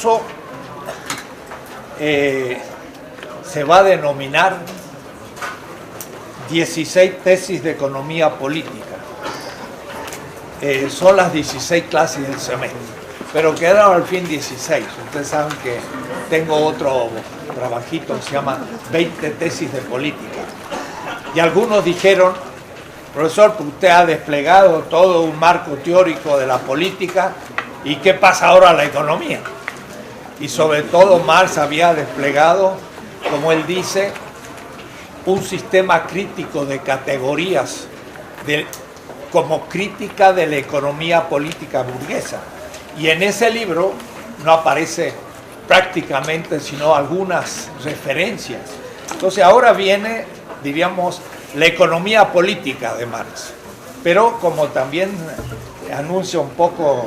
curso se va a denominar 16 tesis de economía política. Son las 16 clases del semestre, pero quedaron al fin 16. Ustedes saben que tengo otro trabajito que se llama 20 tesis de política. Y algunos dijeron: profesor, usted ha desplegado todo un marco teórico de la política, ¿y qué pasa ahora a la economía? Y sobre todo Marx había desplegado, como él dice, un sistema crítico de categorías como crítica de la economía política burguesa. Y en ese libro no aparece prácticamente sino algunas referencias. Entonces ahora viene, diríamos, la economía política de Marx. Pero como también anuncia un poco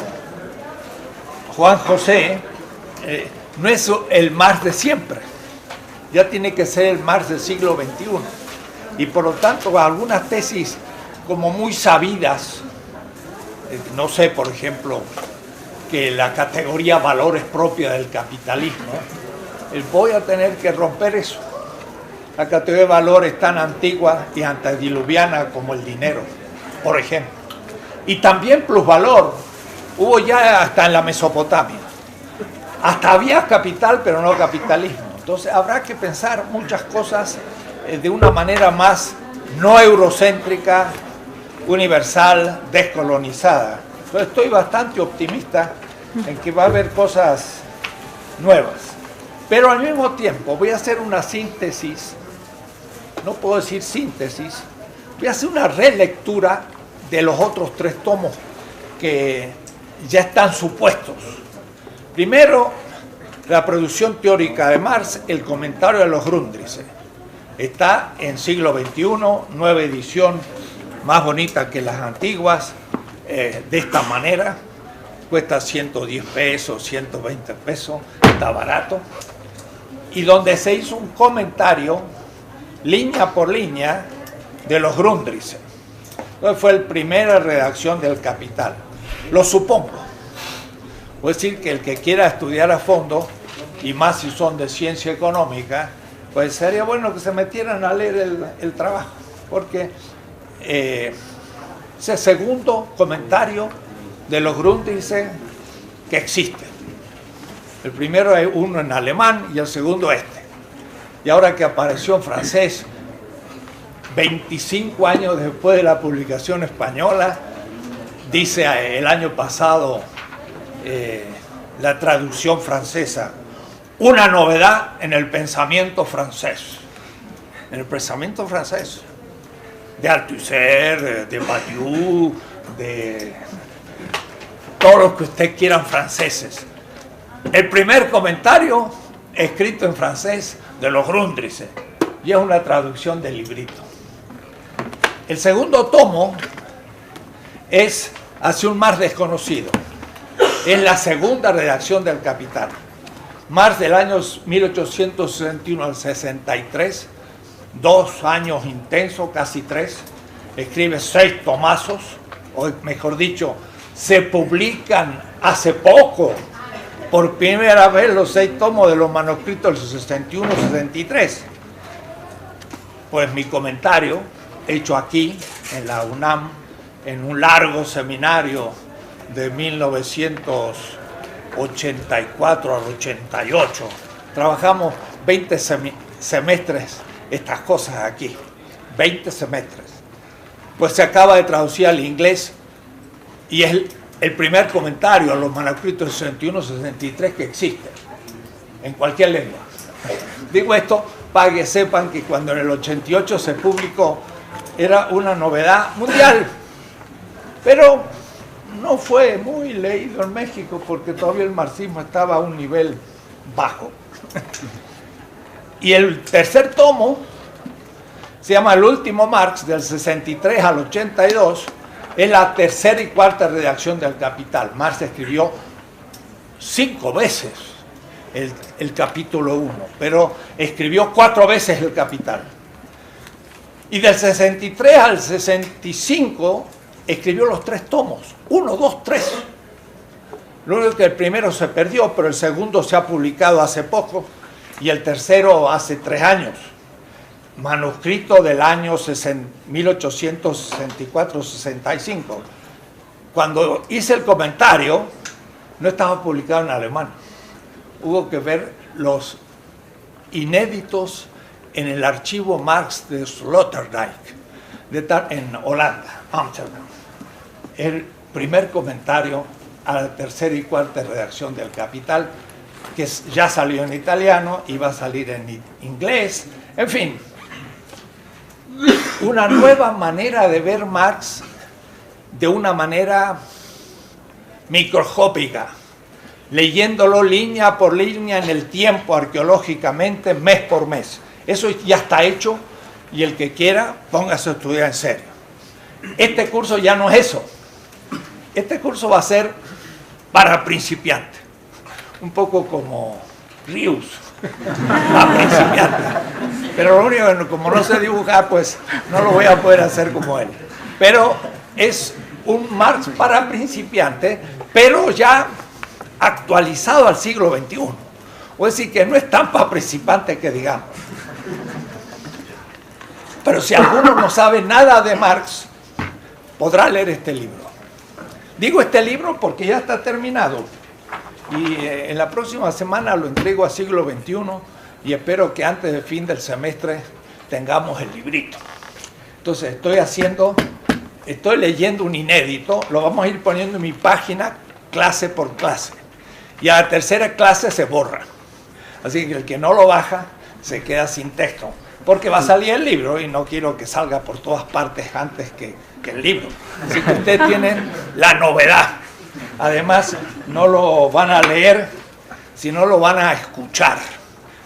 Juan José, no es el Marx de siempre. Ya tiene que ser el Marx del siglo XXI. Y por lo tanto, algunas tesis como muy sabidas, no sé, por ejemplo, que la categoría valor es propia del capitalismo, voy a tener que romper eso. La categoría de valor es tan antigua y antediluviana como el dinero, por ejemplo. Y también plusvalor, hubo ya hasta en la Mesopotamia. Hasta había capital, pero no capitalismo. Entonces habrá que pensar muchas cosas de una manera más no eurocéntrica, universal, descolonizada. Entonces estoy bastante optimista en que va a haber cosas nuevas. Pero al mismo tiempo voy a hacer una síntesis, no puedo decir síntesis, voy a hacer una relectura de los otros 3 tomos que ya están supuestos. Primero, la producción teórica de Marx, el comentario de los Grundrisse. Está en siglo XXI, nueva edición, más bonita que las antiguas, de esta manera. Cuesta 110 pesos, 120 pesos, está barato. Y donde se hizo un comentario, línea por línea, de los Grundrisse. Entonces fue la primera redacción del Capital. Lo supongo. Voy a decir que el que quiera estudiar a fondo, y más si son de ciencia económica, pues sería bueno que se metieran a leer el trabajo, porque ese segundo comentario de los Grundrisse que existe. El primero es uno en alemán y el segundo este. Y ahora que apareció en francés, 25 años después de la publicación española, dice el año pasado la traducción francesa: una novedad en el pensamiento francés. En el pensamiento francés. De Althusser, de Badiou, de todos los que usted quieran franceses. El primer comentario escrito en francés de los Grundrisse, y es una traducción del librito. El segundo tomo es hacia un Marx desconocido. Es la segunda redacción del Capital. Marx del año 1861 al 63, 2 años intensos, casi 3, escribe 6 tomazos, o mejor dicho, se publican hace poco, por primera vez, los 6 tomos de los manuscritos del 61-63. Pues mi comentario, hecho aquí, en la UNAM, en un largo seminario de 1984 al 88, trabajamos 20 semestres estas cosas aquí, 20 semestres. Pues se acaba de traducir al inglés y es el primer comentario a los manuscritos 61-63 que existe en cualquier lengua. Digo esto para que sepan que cuando en el 88 se publicó era una novedad mundial, pero no fue muy leído en México porque todavía el marxismo estaba a un nivel bajo. Y el tercer tomo se llama El último Marx, del 63 al 82, es la tercera y cuarta redacción del Capital. Marx escribió 5 veces el capítulo 1, pero escribió 4 veces el Capital. Y del 63 al 65 escribió los 3 tomos, 1, 2, 3. Lo único que el primero se perdió, pero el segundo se ha publicado hace poco y el tercero hace 3 años. Manuscrito del año 1864-65. Cuando hice el comentario, no estaba publicado en alemán. Hubo que ver los inéditos en el archivo Marx de Sloterdijk, en Holanda, Amsterdam. El primer comentario a la tercera y cuarta redacción del Capital, que ya salió en italiano y va a salir en inglés. En fin, una nueva manera de ver Marx de una manera microscópica, leyéndolo línea por línea en el tiempo, arqueológicamente, mes por mes. Eso ya está hecho y el que quiera, póngase a estudiar en serio. Este curso ya no es eso. Este curso va a ser para principiantes, un poco como Rius, para principiantes. Pero lo único que como no sé dibujar, pues no lo voy a poder hacer como él. Pero es un Marx para principiantes, pero ya actualizado al siglo XXI. O es decir, que no es tan para principiantes que digamos. Pero si alguno no sabe nada de Marx, podrá leer este libro. Digo este libro porque ya está terminado y en la próxima semana lo entrego a siglo XXI y espero que antes del fin del semestre tengamos el librito. Entonces estoy leyendo un inédito, lo vamos a ir poniendo en mi página clase por clase y a la tercera clase se borra. Así que el que no lo baja se queda sin texto, porque va a salir el libro y no quiero que salga por todas partes antes que el libro. Así que ustedes tienen la novedad. Además, no lo van a leer, sino lo van a escuchar,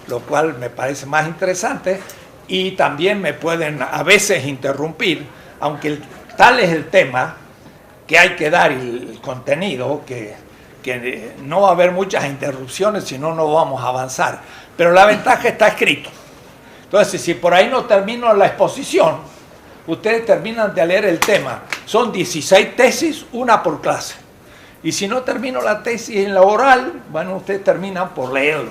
lo cual me parece más interesante y también me pueden a veces interrumpir, aunque tal es el tema que hay que dar el contenido, que no va a haber muchas interrupciones, si no, no vamos a avanzar. Pero la ventaja está escrito. Entonces, si por ahí no termino la exposición, ustedes terminan de leer el tema. Son 16 tesis, una por clase. Y si no termino la tesis en la oral, bueno, ustedes terminan por leerlo,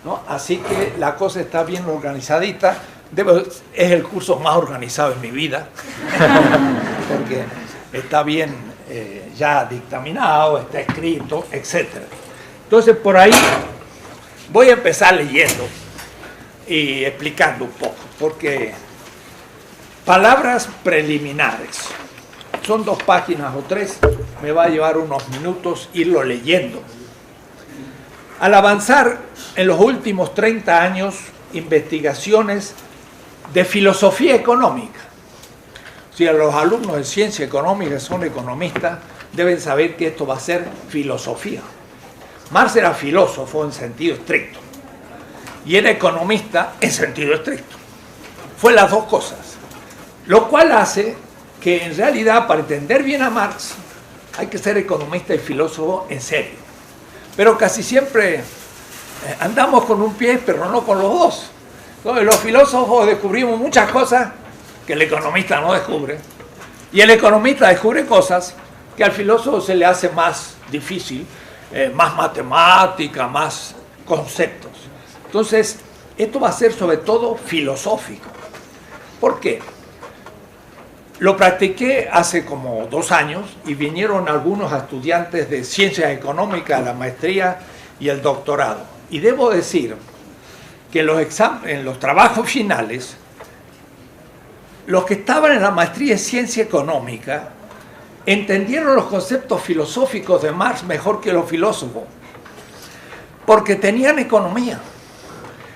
¿no? Así que la cosa está bien organizadita. Es el curso más organizado en mi vida, porque está bien ya dictaminado, está escrito, etc. Entonces, por ahí voy a empezar leyendo y explicando un poco, porque palabras preliminares, son 2 páginas o 3, me va a llevar unos minutos irlo leyendo. Al avanzar en los últimos 30 años, investigaciones de filosofía económica, si los alumnos de ciencia económica son economistas, deben saber que esto va a ser filosofía. Marx era filósofo en sentido estricto y era economista en sentido estricto. Fue las dos cosas, lo cual hace que en realidad para entender bien a Marx hay que ser economista y filósofo en serio. Pero casi siempre andamos con un pie, pero no con los dos. Entonces, los filósofos descubrimos muchas cosas que el economista no descubre, y el economista descubre cosas que al filósofo se le hace más difícil, más matemática, más conceptos. Entonces, esto va a ser sobre todo filosófico. ¿Por qué? Lo practiqué hace como 2 años y vinieron algunos estudiantes de ciencias económicas, la maestría y el doctorado. Y debo decir que en los trabajos finales, los que estaban en la maestría en ciencia económica entendieron los conceptos filosóficos de Marx mejor que los filósofos, porque tenían economía.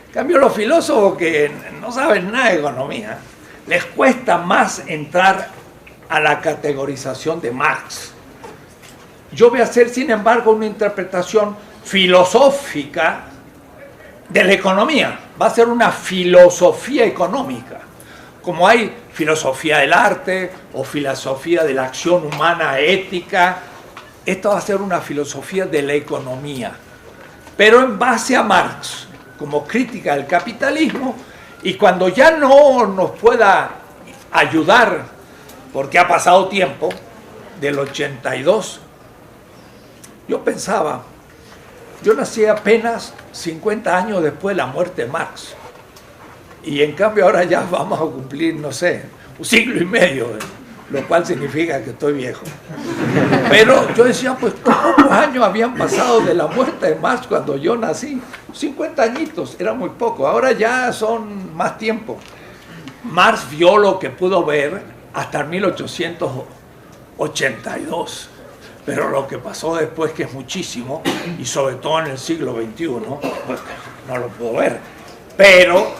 En cambio, los filósofos que no saben nada de economía, les cuesta más entrar a la categorización de Marx. Yo voy a hacer, sin embargo, una interpretación filosófica de la economía. Va a ser una filosofía económica, como hay filosofía del arte o filosofía de la acción humana ética. Esto va a ser una filosofía de la economía, pero en base a Marx, como crítica del capitalismo. Y cuando ya no nos pueda ayudar, porque ha pasado tiempo, del 82 yo pensaba, yo nací apenas 50 años después de la muerte de Marx. Y en cambio ahora ya vamos a cumplir, no sé, un siglo y medio, lo cual significa que estoy viejo. Pero yo decía, pues ¿cuántos años habían pasado de la muerte de Marx cuando yo nací? 50 añitos, era muy poco, ahora ya son más tiempo. Marx vio lo que pudo ver hasta 1882, pero lo que pasó después, que es muchísimo, y sobre todo en el siglo XXI, pues no lo puedo ver. Pero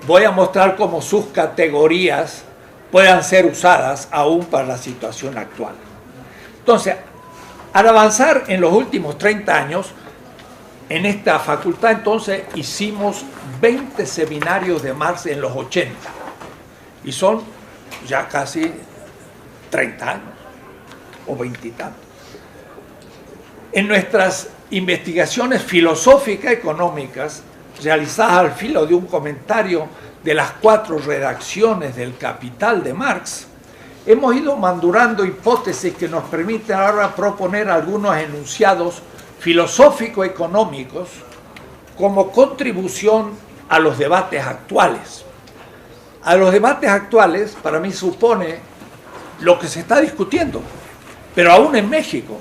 voy a mostrar cómo sus categorías puedan ser usadas aún para la situación actual. Entonces, al avanzar en los últimos 30 años, en esta facultad entonces hicimos 20 seminarios de Marx en los 80, y son ya casi 30 años, o 20 y tantos. En nuestras investigaciones filosóficas económicas, realizadas al filo de un comentario de las 4 redacciones del Capital de Marx, hemos ido madurando hipótesis que nos permiten ahora proponer algunos enunciados filosófico-económicos como contribución a los debates actuales. A los debates actuales, para mí, supone lo que se está discutiendo, pero aún en México.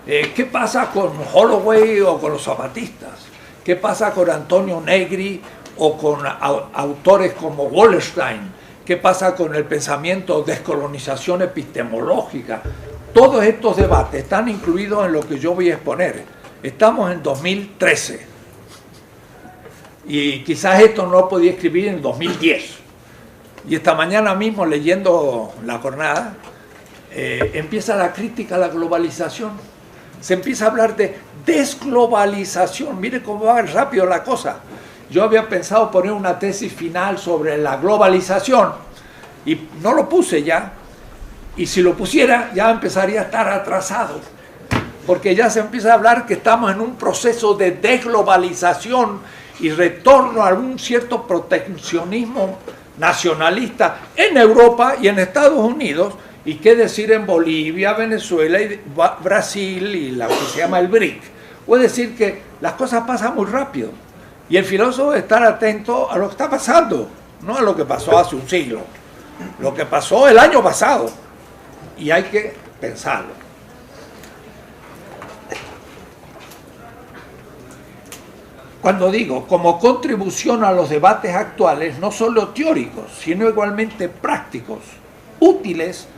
¿Qué pasa con Holloway o con los zapatistas? ¿Qué pasa con Antonio Negri o con autores como Wallerstein? ¿Qué pasa con el pensamiento de descolonización epistemológica? Todos estos debates están incluidos en lo que yo voy a exponer. Estamos en 2013 y quizás esto no lo podía escribir en 2010. Y esta mañana mismo, leyendo La Jornada, empieza la crítica a la globalización. Se empieza a hablar de desglobalización. Mire cómo va rápido la cosa. Yo había pensado poner una tesis final sobre la globalización y no lo puse ya. Y si lo pusiera, ya empezaría a estar atrasado, porque ya se empieza a hablar que estamos en un proceso de desglobalización y retorno a un cierto proteccionismo nacionalista en Europa y en Estados Unidos, y qué decir en Bolivia, Venezuela, y Brasil y lo que se llama el BRIC. Puede decir que las cosas pasan muy rápido y el filósofo debe estar atento a lo que está pasando, no a lo que pasó hace un siglo, lo que pasó el año pasado, y hay que pensarlo. Cuando digo como contribución a los debates actuales, no solo teóricos, sino igualmente prácticos, útiles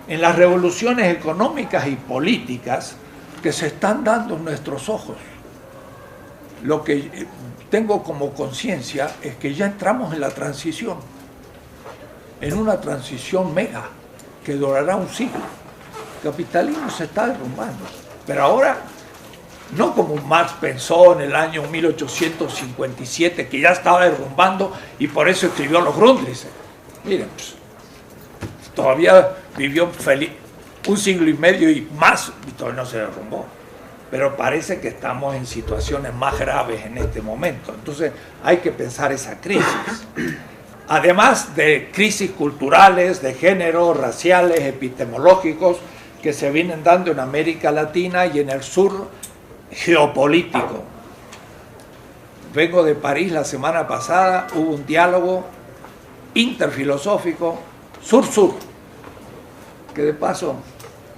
en las revoluciones económicas y políticas que se están dando en nuestros ojos. Lo que tengo como conciencia es que ya entramos en la transición, en una transición mega que durará un siglo. El capitalismo se está derrumbando, pero ahora no como Marx pensó en el año 1857, que ya estaba derrumbando y por eso escribió los Grundrisse. Miren, pues, todavía vivió feliz un siglo y medio y más y todavía no se derrumbó. Pero parece que estamos en situaciones más graves en este momento. Entonces hay que pensar esa crisis. Además de crisis culturales, de género, raciales, epistemológicos, que se vienen dando en América Latina y en el sur geopolítico. Vengo de París la semana pasada, hubo un diálogo interfilosófico sur-sur, que de paso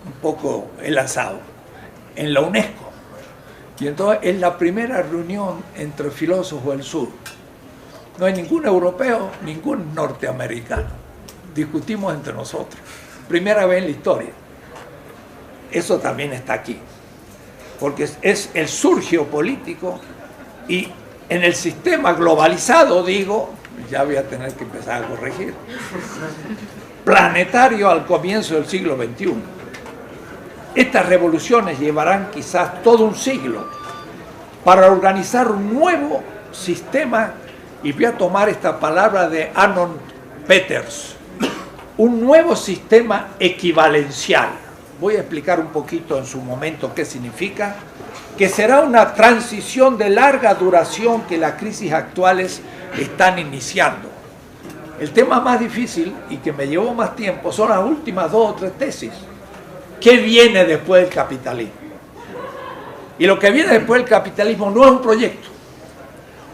un poco enlazado, en la UNESCO. Y entonces es la primera reunión entre filósofos del sur. No hay ningún europeo, ningún norteamericano. Discutimos entre nosotros. Primera vez en la historia. Eso también está aquí. Porque es el sur geopolítico y en el sistema globalizado, digo, ya voy a tener que empezar a corregir, planetario al comienzo del siglo XXI. Estas revoluciones llevarán quizás todo un siglo para organizar un nuevo sistema, y voy a tomar esta palabra de Arnold Peters, un nuevo sistema equivalencial. Voy a explicar un poquito en su momento qué significa, que será una transición de larga duración que las crisis actuales están iniciando. El tema más difícil y que me llevó más tiempo son las últimas 2 o 3 tesis. ¿Qué viene después del capitalismo? Y lo que viene después del capitalismo no es un proyecto.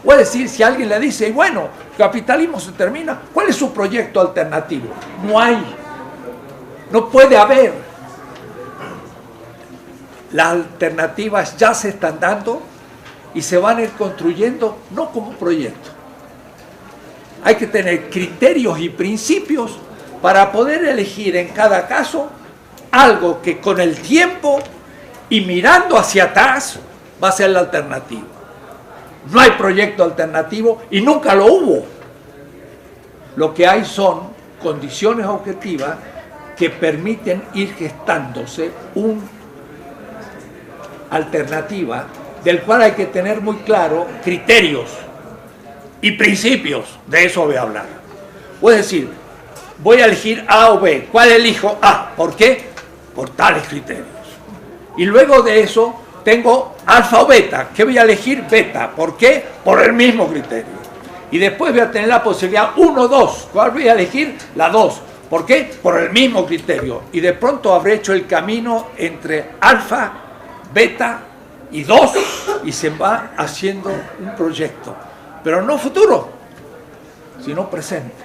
O es decir, si alguien le dice, bueno, el capitalismo se termina, ¿cuál es su proyecto alternativo? No hay. No puede haber. Las alternativas ya se están dando y se van a ir construyendo no como un proyecto. Hay que tener criterios y principios para poder elegir en cada caso algo que con el tiempo y mirando hacia atrás va a ser la alternativa. No hay proyecto alternativo y nunca lo hubo. Lo que hay son condiciones objetivas que permiten ir gestándose una alternativa del cual hay que tener muy claro criterios y principios. De eso voy a hablar. Es decir, voy a elegir A o B. ¿Cuál elijo? A. ¿Por qué? Por tales criterios. Y luego de eso tengo alfa o beta. ¿Qué voy a elegir? Beta. ¿Por qué? Por el mismo criterio. Y después voy a tener la posibilidad 1, 2. ¿Cuál voy a elegir? La 2. ¿Por qué? Por el mismo criterio. Y de pronto habré hecho el camino entre alfa, beta y 2 y se va haciendo un proyecto. Pero no futuro, sino presente.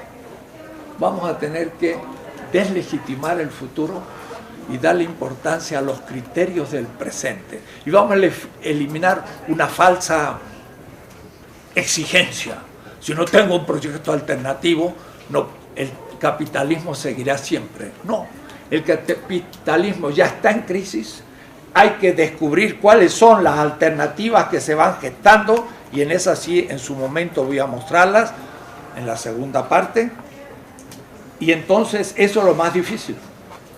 Vamos a tener que deslegitimar el futuro y darle importancia a los criterios del presente. Y vamos a eliminar una falsa exigencia. Si no tengo un proyecto alternativo, no, el capitalismo seguirá siempre. No, el capitalismo ya está en crisis. Hay que descubrir cuáles son las alternativas que se van gestando y en esa sí, en su momento voy a mostrarlas en la segunda parte. Y entonces eso es lo más difícil.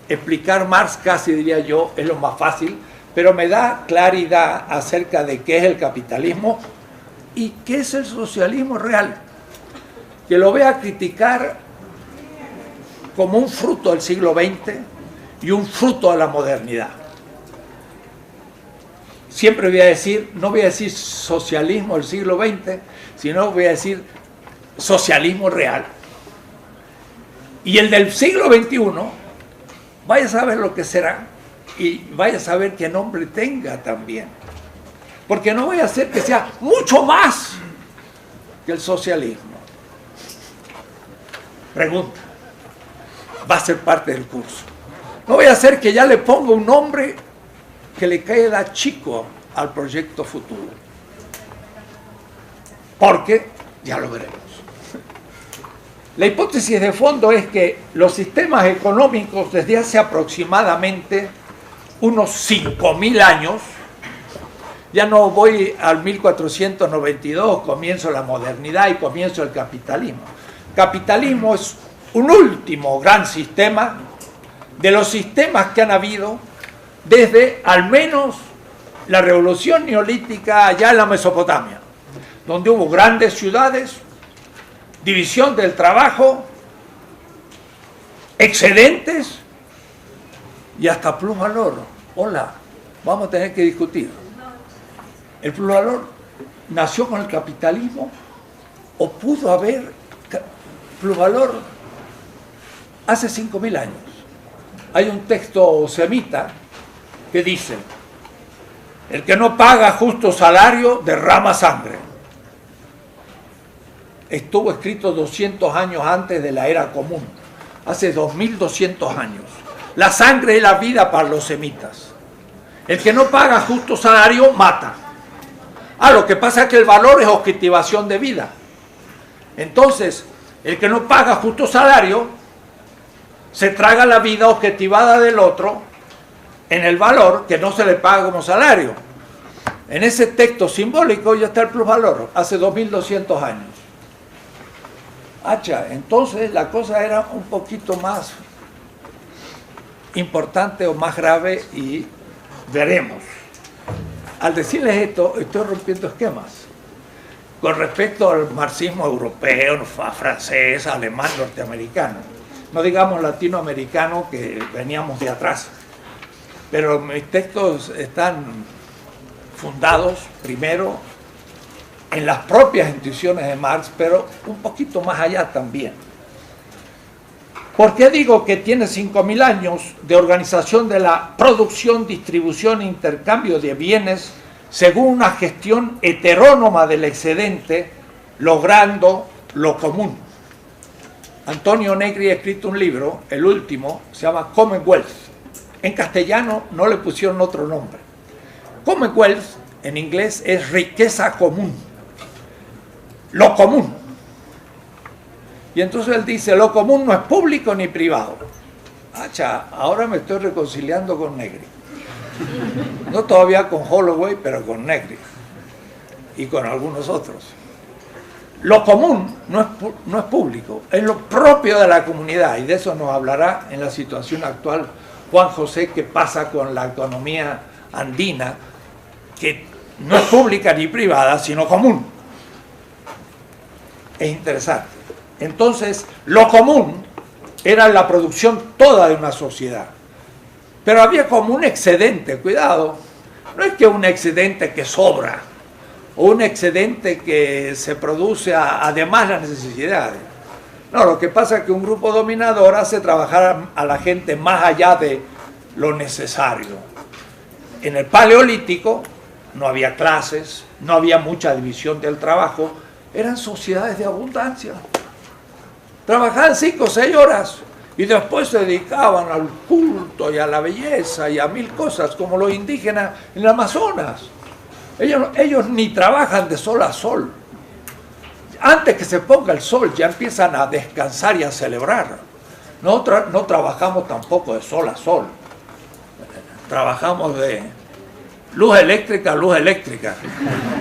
Explicar Marx, casi diría yo, es lo más fácil, pero me da claridad acerca de qué es el capitalismo y qué es el socialismo real. Que lo voy a criticar como un fruto del siglo XX y un fruto de la modernidad. Siempre voy a decir, no voy a decir socialismo del siglo XX, sino voy a decir socialismo real. Y el del siglo XXI, vaya a saber lo que será y vaya a saber qué nombre tenga también. Porque no voy a hacer que sea mucho más que el socialismo. Pregunta. Va a ser parte del curso. No voy a hacer que ya le ponga un nombre que le queda chico al proyecto futuro. Porque ya lo veremos. La hipótesis de fondo es que los sistemas económicos desde hace aproximadamente unos 5.000 años, ya no voy al 1492, comienzo la modernidad y comienzo el capitalismo. Capitalismo es un último gran sistema de los sistemas que han habido desde al menos la revolución neolítica allá en la Mesopotamia, donde hubo grandes ciudades, división del trabajo, excedentes y hasta plusvalor. Hola, vamos a tener que discutir. ¿El plusvalor nació con el capitalismo o pudo haber plusvalor hace 5.000 años? Hay un texto semita que dice: el que no paga justo salario derrama sangre. Estuvo escrito 200 años antes de la era común, hace 2200 años. La sangre es la vida para los semitas. El que no paga justo salario mata. Lo que pasa es que el valor es objetivación de vida. Entonces, el que no paga justo salario se traga la vida objetivada del otro en el valor que no se le paga como salario. En ese texto simbólico ya está el plusvalor, hace 2200 años. Entonces la cosa era un poquito más importante o más grave y veremos. Al decirles esto, estoy rompiendo esquemas. Con respecto al marxismo europeo, francés, alemán, norteamericano. No digamos latinoamericano, que veníamos de atrás. Pero mis textos están fundados primero en las propias intuiciones de Marx, pero un poquito más allá también. ¿Por qué digo que tiene 5.000 años de organización de la producción, distribución e intercambio de bienes según una gestión heterónoma del excedente, logrando lo común. Antonio Negri ha escrito un libro, el último, se llama Commonwealth. En castellano no le pusieron otro nombre. Commonwealth en inglés es riqueza común, lo común. Y entonces él dice, lo común no es público ni privado. Acha, ahora me estoy reconciliando con Negri. No todavía con Holloway, pero con Negri. Y con algunos otros. Lo común no es público, es lo propio de la comunidad. Y de eso nos hablará en la situación actual Juan José, que pasa con la economía andina, que no es pública ni privada, sino común. Es interesante. Entonces, lo común era la producción toda de una sociedad. Pero había como un excedente, cuidado, no es que un excedente que sobra, o un excedente que se produce además de las necesidades. No, lo que pasa es que un grupo dominador hace trabajar a la gente más allá de lo necesario. En el Paleolítico no había clases, no había mucha división del trabajo, eran sociedades de abundancia. Trabajaban 5 o 6 horas y después se dedicaban al culto y a la belleza y a 1000 cosas, como los indígenas en el Amazonas. Ellos ni trabajan de sol a sol. Antes que se ponga el sol ya empiezan a descansar y a celebrar. Nosotros no trabajamos tampoco de sol a sol. Trabajamos de luz eléctrica a luz eléctrica.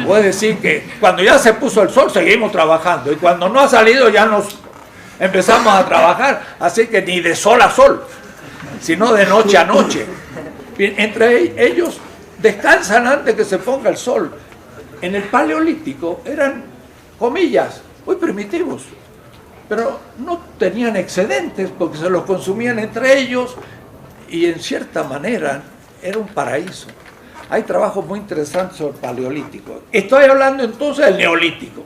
Puede decir que cuando ya se puso el sol seguimos trabajando y cuando no ha salido ya nos empezamos a trabajar. Así que ni de sol a sol, sino de noche a noche. Entre ellos descansan antes que se ponga el sol. En el Paleolítico eran, comillas, muy primitivos, pero no tenían excedentes porque se los consumían entre ellos y en cierta manera era un paraíso. Hay trabajos muy interesantes sobre el Paleolítico. Estoy hablando entonces del Neolítico,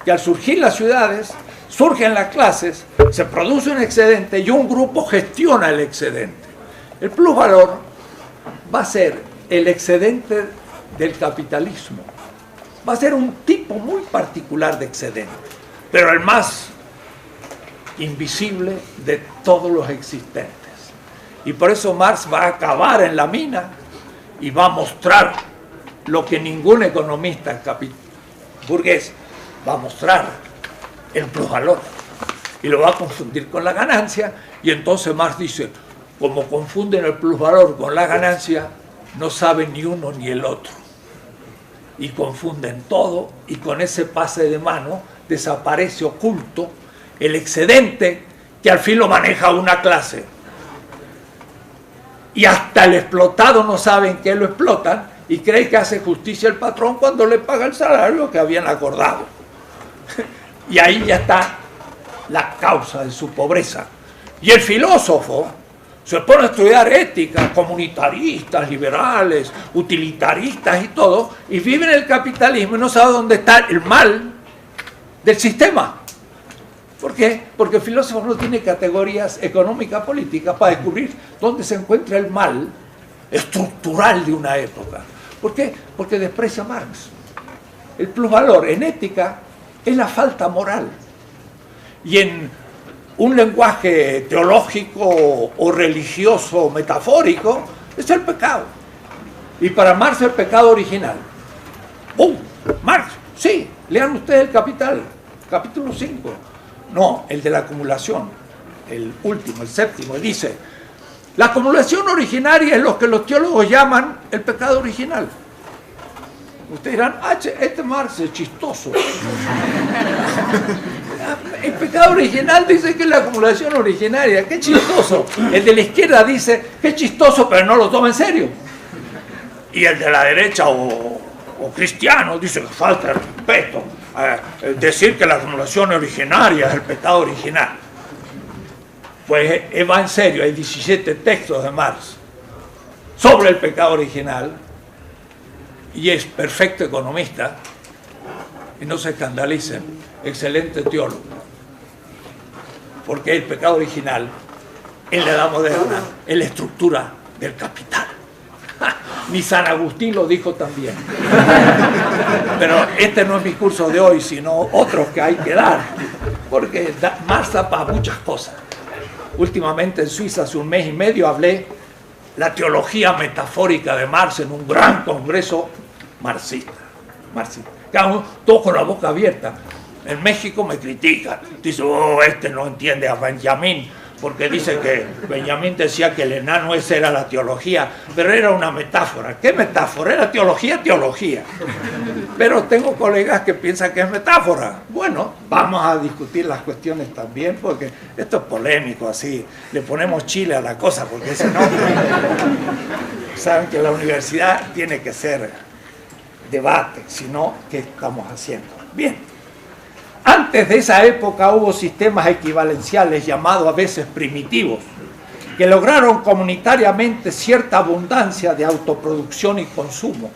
que al surgir las ciudades, surgen las clases, se produce un excedente y un grupo gestiona el excedente. El plusvalor va a ser el excedente del capitalismo. Va a ser un tipo muy particular de excedente, pero el más invisible de todos los existentes. Y por eso Marx va a acabar en la mina y va a mostrar lo que ningún economista burgués va a mostrar, el plusvalor. Y lo va a confundir con la ganancia. Y entonces Marx dice, como confunden el plusvalor con la ganancia, no saben ni uno ni el otro. Y confunden todo, y con ese pase de mano desaparece oculto el excedente que al fin lo maneja una clase. Y hasta el explotado no sabe en qué lo explotan y cree que hace justicia el patrón cuando le paga el salario que habían acordado. Y ahí ya está la causa de su pobreza. Y el filósofo se pone a estudiar ética, comunitaristas, liberales, utilitaristas y todo, y vive en el capitalismo y no sabe dónde está el mal del sistema. ¿Por qué? Porque el filósofo no tiene categorías económicas políticas para descubrir dónde se encuentra el mal estructural de una época. ¿Por qué? Porque desprecia a Marx. El plusvalor en ética es la falta moral. Y en un lenguaje teológico o religioso metafórico es el pecado. Y para Marx el pecado original. Marx, sí, lean ustedes el Capital, capítulo 5. No, el de la acumulación, el último, el séptimo, dice, la acumulación originaria es lo que los teólogos llaman el pecado original. Ustedes dirán, este Marx es chistoso. El pecado original dice que es la acumulación originaria, qué chistoso. El de la izquierda dice, qué chistoso, pero no lo toma en serio. Y el de la derecha o cristiano dice que falta de respeto. Decir que la acumulación originaria es el pecado original. Pues va en serio, hay 17 textos de Marx sobre el pecado original y es perfecto economista y no se escandalicen, excelente teólogo, porque el pecado original en la edad moderna es la estructura del capital. Ni San Agustín lo dijo también. Pero este no es mi curso de hoy, sino otros que hay que dar, porque Marx da para muchas cosas. Últimamente en Suiza, hace un mes y medio, hablé la teología metafórica de Marx en un gran congreso marxista. Quedamos todos con la boca abierta. En México me critican, dice, oh, este no entiende a Benjamín, porque dice que Benjamín decía que el enano esa era la teología, pero era una metáfora. ¿Qué metáfora? Era teología. Pero tengo colegas que piensan que es metáfora. Bueno, vamos a discutir las cuestiones también, porque esto es polémico, así, le ponemos chile a la cosa, porque ese no. Saben que la universidad tiene que ser debate, si no, ¿qué estamos haciendo? Bien. Antes de esa época hubo sistemas equivalenciales llamados a veces primitivos, que lograron comunitariamente cierta abundancia de autoproducción y consumo.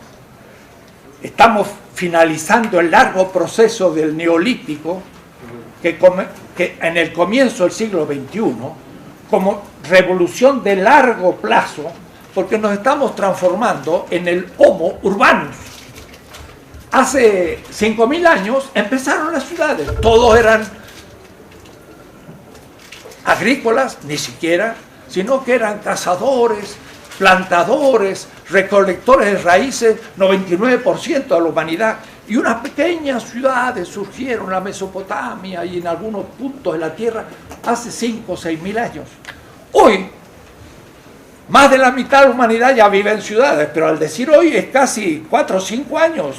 Estamos finalizando el largo proceso del neolítico que en el comienzo del siglo XXI, como revolución de largo plazo, porque nos estamos transformando en el Homo urbanus. Hace 5.000 años empezaron las ciudades, todos eran agrícolas, ni siquiera, sino que eran cazadores, plantadores, recolectores de raíces, 99% de la humanidad, y unas pequeñas ciudades surgieron en la Mesopotamia y en algunos puntos de la tierra hace 5 o 6.000 años. Hoy, más de la mitad de la humanidad ya vive en ciudades, pero al decir hoy es casi 4 o 5 años.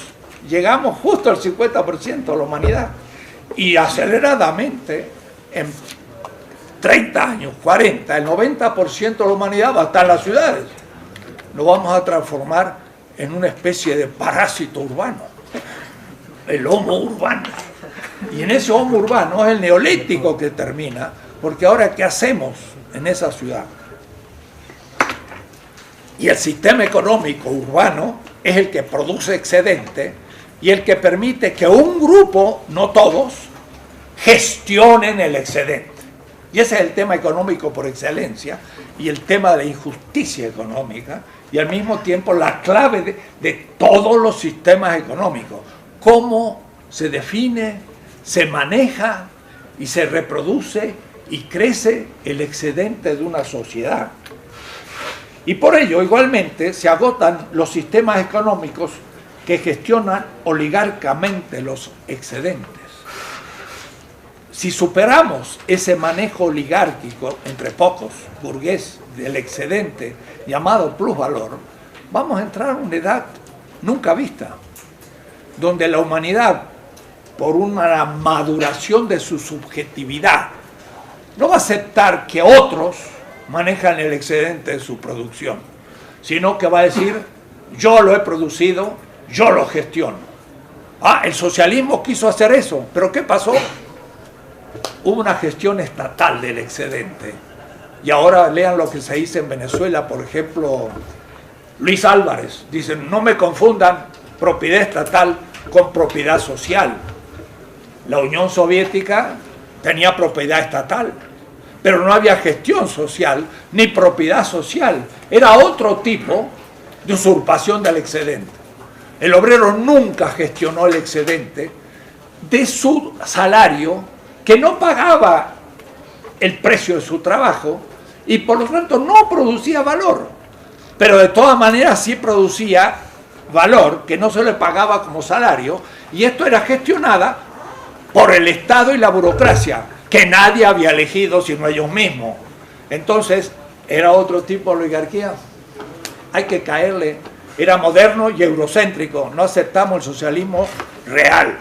Llegamos justo al 50% de la humanidad y aceleradamente en 30 años, 40, el 90% de la humanidad va a estar en las ciudades. Nos vamos a transformar en una especie de parásito urbano, el Homo urbano. Y en ese Homo urbano es el neolítico que termina, porque ahora ¿qué hacemos en esa ciudad? Y el sistema económico urbano es el que produce excedente y el que permite que un grupo, no todos, gestionen el excedente. Y ese es el tema económico por excelencia y el tema de la injusticia económica y al mismo tiempo la clave de todos los sistemas económicos. Cómo se define, se maneja y se reproduce y crece el excedente de una sociedad. Y por ello, igualmente, se agotan los sistemas económicos que gestionan oligárquicamente los excedentes. Si superamos ese manejo oligárquico, entre pocos, burgués, del excedente, llamado plusvalor, vamos a entrar a una edad nunca vista, donde la humanidad, por una maduración de su subjetividad, no va a aceptar que otros manejan el excedente de su producción, sino que va a decir, yo lo he producido, yo lo gestiono. El socialismo quiso hacer eso, pero ¿qué pasó? Hubo una gestión estatal del excedente. Y ahora lean lo que se dice en Venezuela, por ejemplo, Luis Álvarez, dice, no me confundan propiedad estatal con propiedad social. La Unión Soviética tenía propiedad estatal, pero no había gestión social ni propiedad social. Era otro tipo de usurpación del excedente. El obrero nunca gestionó el excedente de su salario, que no pagaba el precio de su trabajo y por lo tanto no producía valor, pero de todas maneras sí producía valor que no se le pagaba como salario, y esto era gestionada por el Estado y la burocracia, que nadie había elegido sino ellos mismos. Entonces era otro tipo de oligarquía. Hay que caerle. Era moderno y eurocéntrico. No aceptamos el socialismo real.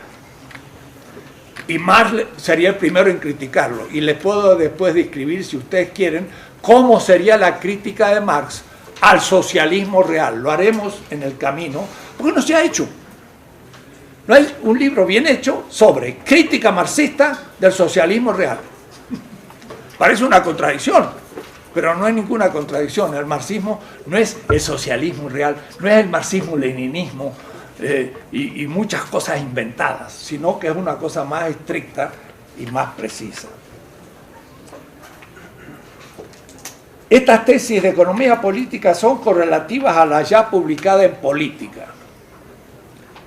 Y Marx sería el primero en criticarlo. Y les puedo después describir, si ustedes quieren, cómo sería la crítica de Marx al socialismo real. Lo haremos en el camino, porque no se ha hecho. No hay un libro bien hecho sobre crítica marxista del socialismo real. Parece una contradicción, pero no hay ninguna contradicción. El marxismo no es el socialismo real, no es el marxismo-leninismo y muchas cosas inventadas, sino que es una cosa más estricta y más precisa. Estas tesis de economía política son correlativas a las ya publicadas en Política.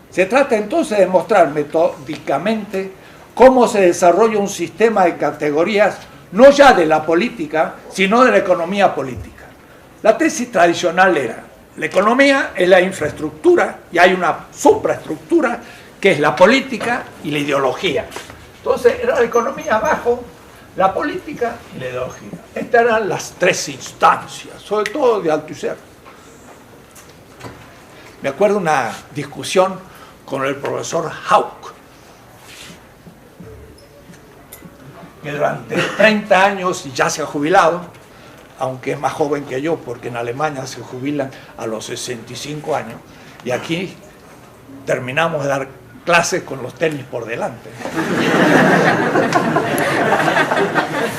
Se trata entonces de mostrar metódicamente cómo se desarrolla un sistema de categorías no ya de la política, sino de la economía política. La tesis tradicional era: la economía es la infraestructura y hay una supraestructura que es la política y la ideología. Entonces era la economía abajo, la política y la ideología. Estas eran las tres instancias, sobre todo de Althusser. Me acuerdo una discusión con el profesor Hauck, que durante 30 años ya se ha jubilado, aunque es más joven que yo, porque en Alemania se jubilan a los 65 años, y aquí terminamos de dar clases con los tenis por delante.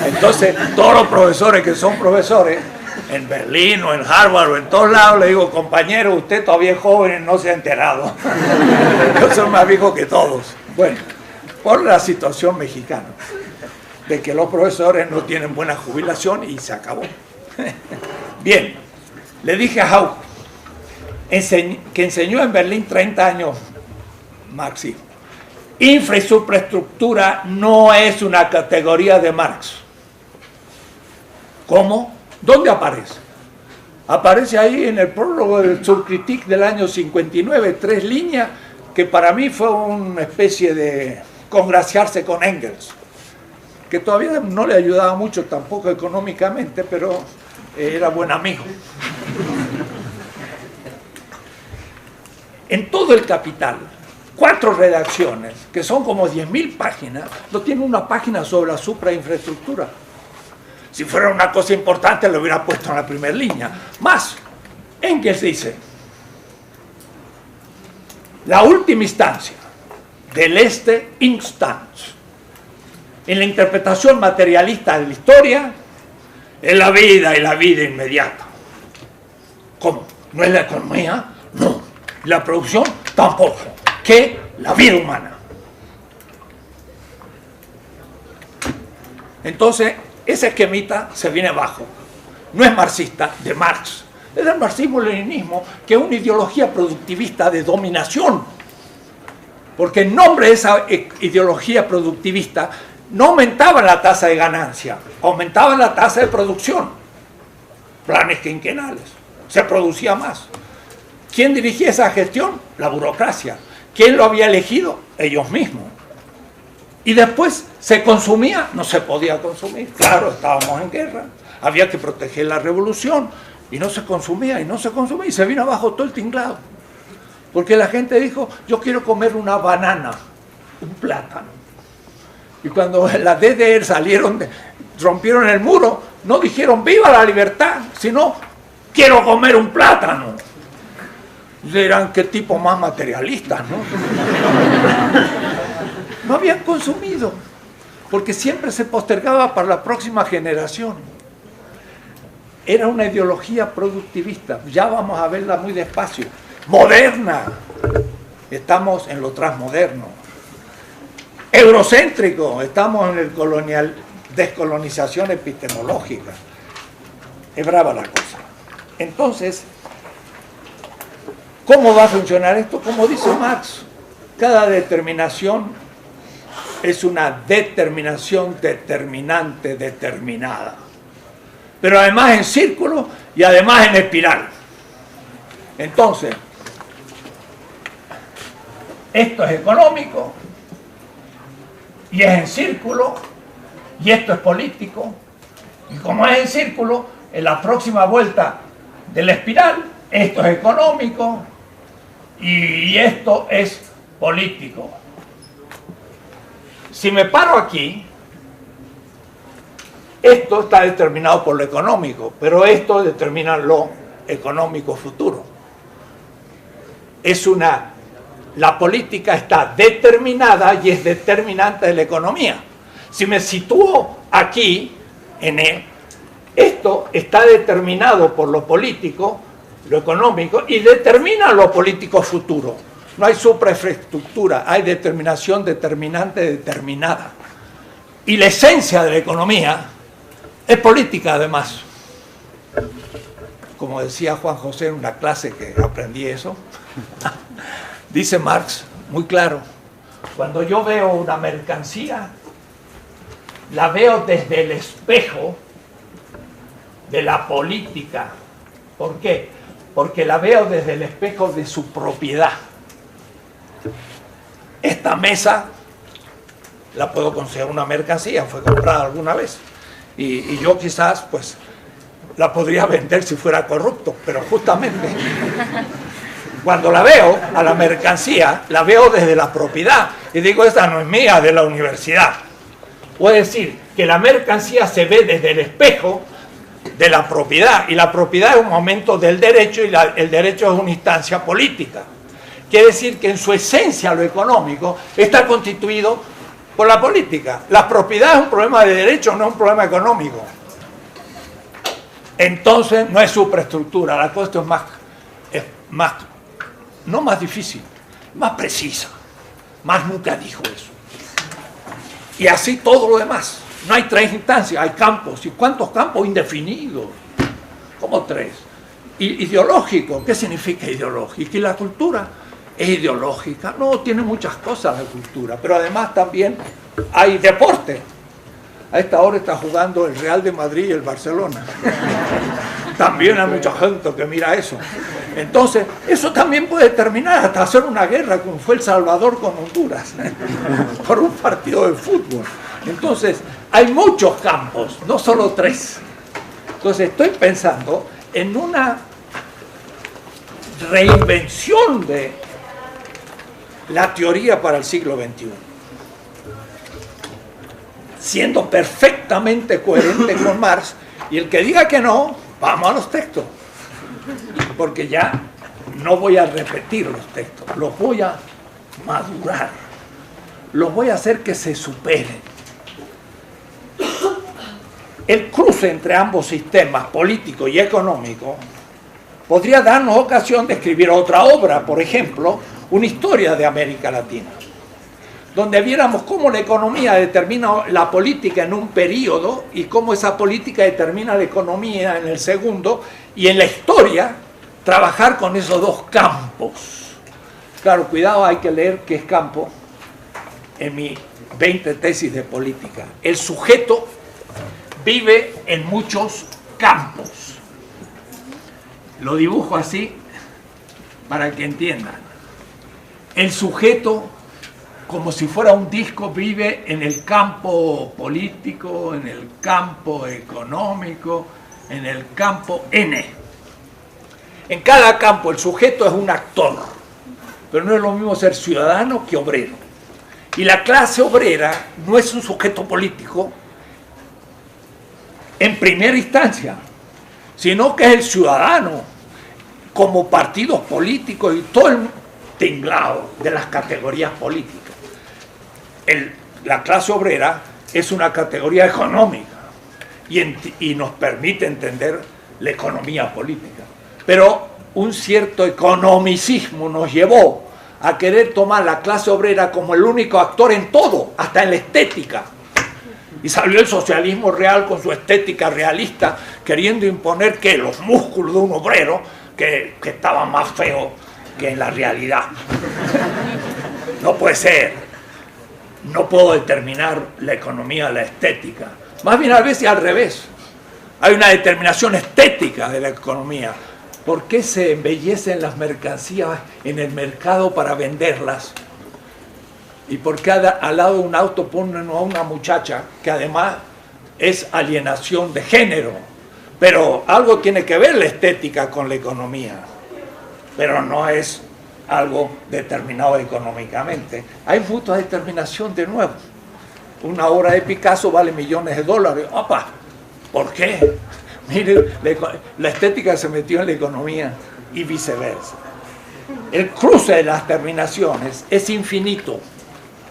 Entonces, todos los profesores que son profesores, en Berlín o en Harvard o en todos lados, le digo: compañero, usted todavía es joven y no se ha enterado. Yo soy más viejo que todos. Bueno, por la situación mexicana, de que los profesores no tienen buena jubilación y se acabó. Bien, le dije a Hauck, que enseñó en Berlín 30 años marxismo: infra y supraestructura no es una categoría de Marx. ¿Cómo? ¿Dónde aparece? Aparece ahí en el prólogo del Surkritik del año 59, 3 líneas, que para mí fue una especie de congraciarse con Engels, que todavía no le ayudaba mucho tampoco económicamente, pero era buen amigo. En todo el Capital, 4 redacciones, que son como 10.000 páginas, no tiene una página sobre la suprainfraestructura. Si fuera una cosa importante, lo hubiera puesto en la primera línea. Más, Engels dice: la última instancia del este instance en la interpretación materialista de la historia es la vida y la vida inmediata. ¿Cómo? ¿No es la economía? No. ¿La producción? Tampoco. ¿Qué? La vida humana. Entonces, ese esquemita se viene abajo. No es marxista, de Marx. Es del marxismo-leninismo, que es una ideología productivista de dominación. Porque en nombre de esa ideología productivista no aumentaba la tasa de ganancia, aumentaba la tasa de producción. Planes quinquenales. Se producía más. ¿Quién dirigía esa gestión? La burocracia. ¿Quién lo había elegido? Ellos mismos. Y después se consumía, no se podía consumir. Claro, estábamos en guerra, había que proteger la revolución, y no se consumía, y no se consumía, y se vino abajo todo el tinglado. Porque la gente dijo: yo quiero comer una banana, un plátano. Y cuando las DDR salieron, rompieron el muro, no dijeron viva la libertad, sino quiero comer un plátano. Dirán, qué tipo más materialista, ¿no? No habían consumido, porque siempre se postergaba para la próxima generación. Era una ideología productivista, ya vamos a verla muy despacio. Moderna, estamos en lo transmoderno. Eurocéntrico, estamos en el descolonización epistemológica. Es brava la cosa. Entonces, ¿cómo va a funcionar esto? Como dice Marx, cada determinación es una determinación determinante determinada, pero además en círculo y además en espiral. Entonces, esto es económico y es en círculo, y esto es político, y como es en círculo, en la próxima vuelta de la espiral, esto es económico y esto es político. Si me paro aquí, esto está determinado por lo económico, pero esto determina lo económico futuro. La política está determinada y es determinante de la economía. Si me sitúo aquí, esto está determinado por lo político, lo económico, y determina lo político futuro. No hay suprainfraestructura, hay determinación determinante determinada. Y la esencia de la economía es política, además. como decía Juan José en una clase que aprendí eso, dice Marx muy claro, cuando yo veo una mercancía, la veo desde el espejo de la política. ¿Por qué? Porque la veo desde el espejo de su propiedad. Esta mesa la puedo considerar una mercancía, fue comprada alguna vez. Y yo quizás, pues, la podría vender si fuera corrupto, pero justamente cuando la veo, a la mercancía, la veo desde la propiedad. Y digo, esta no es mía, de la universidad. Puede decir que la mercancía se ve desde el espejo de la propiedad, y la propiedad es un momento del derecho, y el derecho es una instancia política. Quiere decir que en su esencia lo económico está constituido por la política. La propiedad es un problema de derecho, no es un problema económico. Entonces no es superestructura, la cosa no más difícil, más precisa. Marx nunca dijo eso. Y así todo lo demás. No hay tres instancias, hay campos. ¿Y cuántos campos? Indefinidos. ¿Cómo tres? Ideológico. ¿Qué significa ideológico? ¿Y la cultura es ideológica? No, tiene muchas cosas la cultura, pero además también hay deporte. A esta hora está jugando el Real de Madrid y el Barcelona. También hay mucha gente que mira eso. Entonces, eso también puede terminar hasta hacer una guerra, como fue El Salvador con Honduras, por un partido de fútbol. Entonces, hay muchos campos, no solo tres. Entonces, estoy pensando en una reinvención de la teoría para el siglo XXI, siendo perfectamente coherente con Marx, y el que diga que no, vamos a los textos, porque ya no voy a repetir los textos, los voy a madurar, los voy a hacer que se superen. El cruce entre ambos sistemas, político y económico, podría darnos ocasión de escribir otra obra, por ejemplo, una historia de América Latina, donde viéramos cómo la economía determina la política en un periodo y cómo esa política determina la economía en el segundo, y en la historia trabajar con esos dos campos. Claro, cuidado, hay que leer qué es campo en mi 20 tesis de política. El sujeto vive en muchos campos. Lo dibujo así para que entiendan. El sujeto, como si fuera un disco, vive en el campo político, en el campo económico, en el campo N. En cada campo el sujeto es un actor, pero no es lo mismo ser ciudadano que obrero. Y la clase obrera no es un sujeto político en primera instancia, sino que es el ciudadano, como partidos políticos y todo el tinglado de las categorías políticas. La clase obrera es una categoría económica y nos permite entender la economía política. Pero un cierto economicismo nos llevó a querer tomar la clase obrera como el único actor en todo, hasta en la estética. Y salió el socialismo real con su estética realista, queriendo imponer que los músculos de un obrero que estaba más feo que en la realidad. No puede ser. No puedo determinar la economía, la estética. Más bien a veces al revés. Hay una determinación estética de la economía. ¿Por qué se embellecen las mercancías en el mercado para venderlas? ¿Y por qué al lado de un auto ponen a una muchacha que además es alienación de género? Pero algo tiene que ver la estética con la economía, pero no es algo determinado económicamente. Hay mucha determinación de nuevo. Una obra de Picasso vale millones de dólares. ¡Opa! ¿Por qué? Mire, la estética se metió en la economía y viceversa. El cruce de las terminaciones es infinito.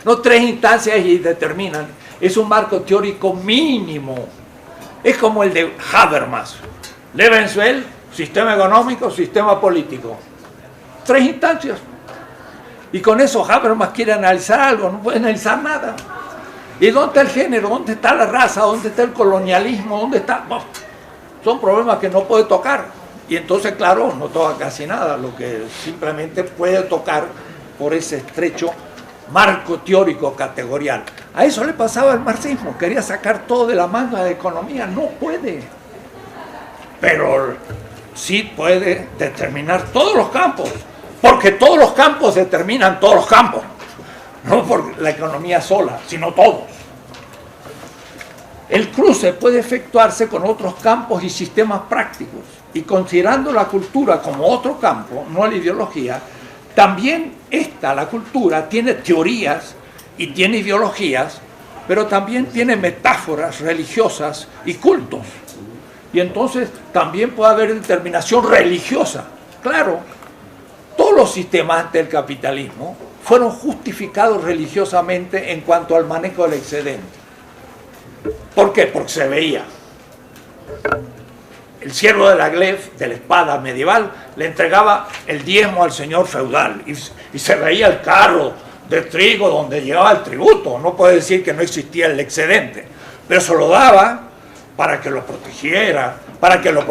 No tres instancias y determinan. Es un marco teórico mínimo. Es como el de Habermas. Lebenswelt, sistema económico, sistema político. Tres instancias. Y con eso Habermas quiere analizar algo, no puede analizar nada. ¿Y dónde está el género? ¿Dónde está la raza? ¿Dónde está el colonialismo? ¿Dónde está? Son problemas que no puede tocar. Y entonces, claro, no toca casi nada, lo que simplemente puede tocar por ese estrecho marco teórico categorial. A eso le pasaba al marxismo, quería sacar todo de la manga de economía, no puede. Pero sí puede determinar todos los campos, porque todos los campos determinan todos los campos, no por la economía sola, sino todos. El cruce puede efectuarse con otros campos y sistemas prácticos, y considerando la cultura como otro campo, no la ideología, también la cultura, tiene teorías y tiene ideologías, pero también tiene metáforas religiosas y cultos. Y entonces también puede haber determinación religiosa. Claro, todos los sistemas ante el capitalismo fueron justificados religiosamente en cuanto al manejo del excedente. ¿Por qué? Porque se veía. El siervo de la glef, de la espada medieval, le entregaba el diezmo al señor feudal y se veía el carro de trigo donde llegaba el tributo. No puede decir que no existía el excedente, pero se lo daba para que lo protegiera, para que lo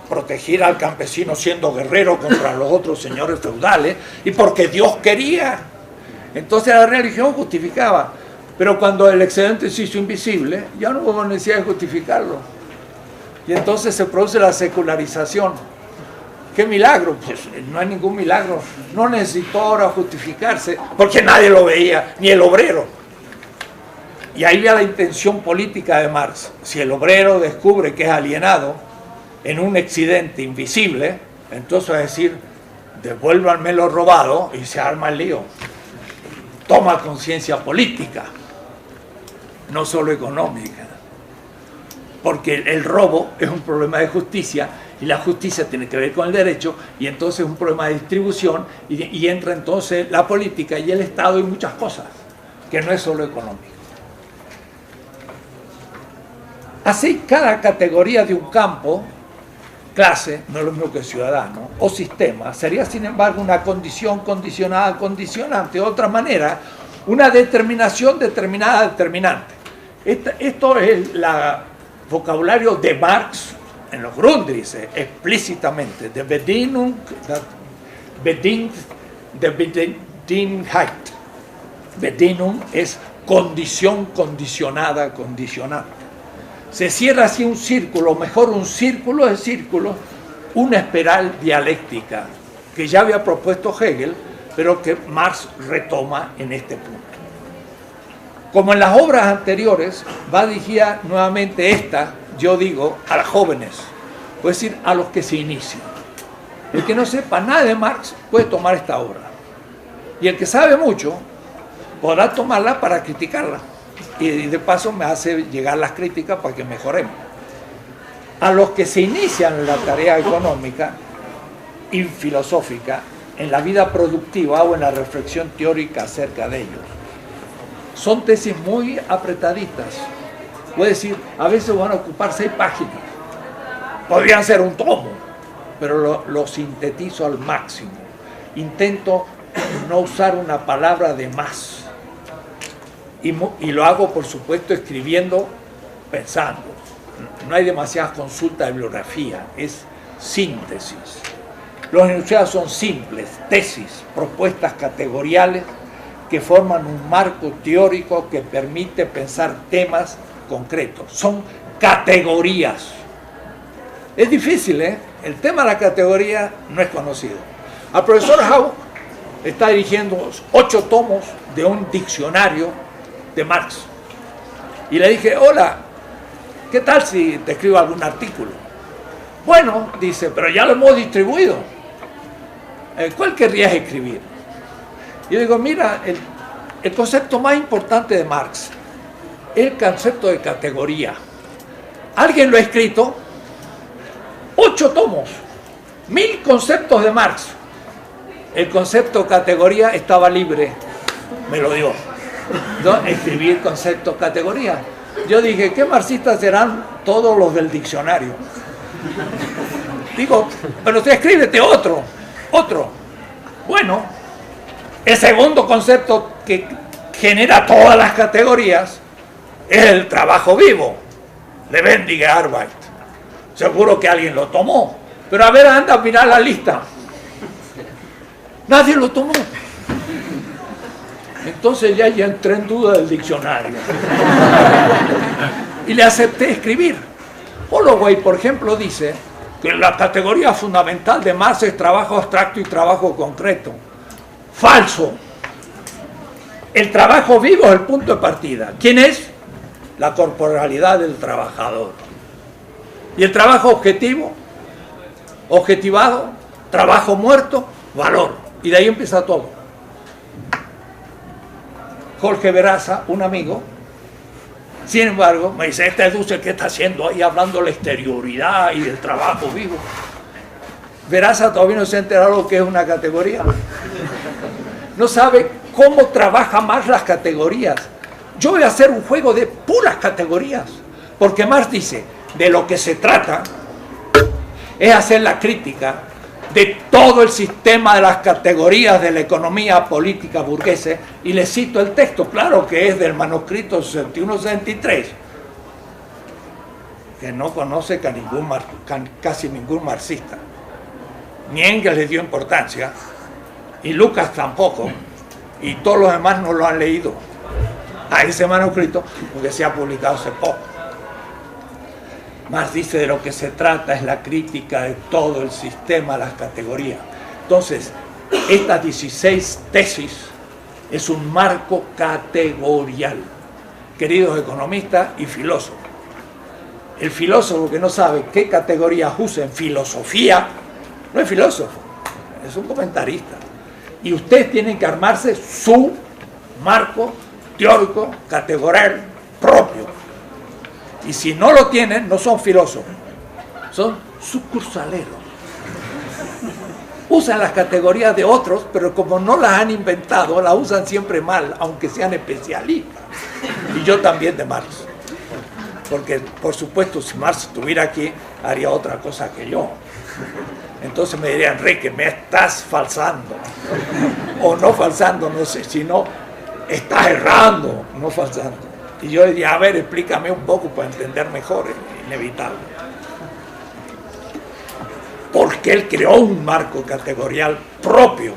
protegiera al campesino siendo guerrero contra los otros señores feudales, y porque Dios quería. Entonces la religión justificaba, pero cuando el excedente se hizo invisible, ya no hubo necesidad de justificarlo. Y entonces se produce la secularización. ¿Qué milagro? Pues no hay ningún milagro. No necesitó ahora justificarse, porque nadie lo veía, ni el obrero. Y ahí va la intención política de Marx. Si el obrero descubre que es alienado en un excedente invisible, entonces va a decir, devuélvanme lo robado, y se arma el lío. Toma conciencia política, no solo económica. Porque el robo es un problema de justicia, y la justicia tiene que ver con el derecho, y entonces es un problema de distribución, y entra entonces la política y el Estado y muchas cosas, que no es solo económico. Así, cada categoría de un campo, clase, no es lo mismo que ciudadano, o sistema, sería sin embargo una condición condicionada condicionante, de otra manera, una determinación determinada determinante. Esto es la vocabulario de Marx en los Grundrisse, explícitamente, de Bedienung, de Bedingtheit. Bedienung es condición condicionada, condicionante. Se cierra así un círculo, mejor un círculo de círculos, una espiral dialéctica, que ya había propuesto Hegel, pero que Marx retoma en este punto. Como en las obras anteriores, va dirigida nuevamente esta, yo digo, a los jóvenes, es decir, a los que se inician. El que no sepa nada de Marx puede tomar esta obra. Y el que sabe mucho podrá tomarla para criticarla. Y de paso me hace llegar las críticas para que mejoremos. A los que se inician en la tarea económica y filosófica, en la vida productiva o en la reflexión teórica acerca de ellos. Son tesis muy apretaditas. Puede decir, a veces van a ocupar 6 páginas. Podrían ser un tomo, pero lo sintetizo al máximo. Intento no usar una palabra de más. Y lo hago, por supuesto, escribiendo, pensando. No hay demasiadas consultas de bibliografía, es síntesis. Los enunciados son simples, tesis, propuestas categoriales que forman un marco teórico que permite pensar temas concretos. Son categorías. Es difícil, ¿eh? El tema de la categoría no es conocido. Al profesor Hauck está dirigiendo 8 tomos de un diccionario de Marx. Y le dije, hola, ¿qué tal si te escribo algún artículo? Bueno, dice, pero ya lo hemos distribuido. ¿Cuál querrías escribir? Y yo digo, mira, el concepto más importante de Marx es el concepto de categoría. Alguien lo ha escrito, 8 tomos, 1000 conceptos de Marx. El concepto categoría estaba libre, me lo dio. ¿No? Escribir concepto categoría. Yo dije, ¿qué marxistas serán todos los del diccionario? Digo, pero usted escríbete otro. Bueno, el segundo concepto que genera todas las categorías es el trabajo vivo, Lebendige Arbeit. Seguro que alguien lo tomó. Pero a ver, anda a mirar la lista. Nadie lo tomó. Entonces ya entré en duda del diccionario. Y le acepté escribir. Holloway, por ejemplo, dice que la categoría fundamental de Marx es trabajo abstracto y trabajo concreto. Falso. El trabajo vivo es el punto de partida. ¿Quién es? La corporalidad del trabajador. Y el trabajo objetivo, objetivado, trabajo muerto, valor. Y de ahí empieza todo. Jorge Veraza, un amigo, sin embargo, me dice, este es Dussel, ¿qué está haciendo ahí hablando de la exterioridad y del trabajo vivo? Veraza todavía no se ha enterado lo que es una categoría. No sabe cómo trabaja Marx las categorías. Yo voy a hacer un juego de puras categorías, porque Marx dice, de lo que se trata es hacer la crítica de todo el sistema de las categorías de la economía política burguesa, y le cito el texto, claro que es del manuscrito 61-63, que no conoce casi ningún marxista, ni Engels le dio importancia, y Lucas tampoco, y todos los demás no lo han leído a ese manuscrito, porque se ha publicado hace poco. Marx dice, de lo que se trata es la crítica de todo el sistema, las categorías. Entonces, estas 16 tesis es un marco categorial, queridos economistas y filósofos. El filósofo que no sabe qué categorías usa en filosofía, no es filósofo, es un comentarista. Y ustedes tienen que armarse su marco teórico, categorial, propio. Y si no lo tienen, no son filósofos, son sucursaleros. Usan las categorías de otros, pero como no las han inventado, las usan siempre mal, aunque sean especialistas. Y yo también de Marx. Porque, por supuesto, si Marx estuviera aquí, haría otra cosa que yo. Entonces me diría, Enrique, me estás falsando. O no falsando, no sé, sino estás errando, no falsando. Y yo diría, a ver, explícame un poco para entender mejor, es inevitable. Porque él creó un marco categorial propio.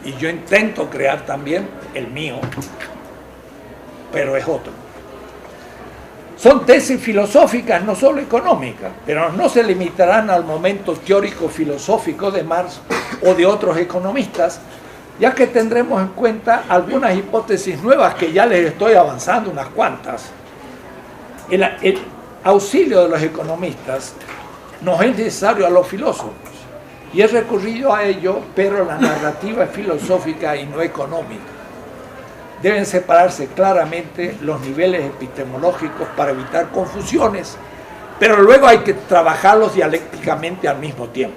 Y yo intento crear también el mío, pero es otro. Son tesis filosóficas, no solo económicas, pero no se limitarán al momento teórico-filosófico de Marx o de otros economistas, ya que tendremos en cuenta algunas hipótesis nuevas que ya les estoy avanzando, unas cuantas. El auxilio de los economistas nos es necesario a los filósofos, y he recurrido a ello, pero la narrativa es filosófica y no económica. Deben separarse claramente los niveles epistemológicos para evitar confusiones, pero luego hay que trabajarlos dialécticamente al mismo tiempo.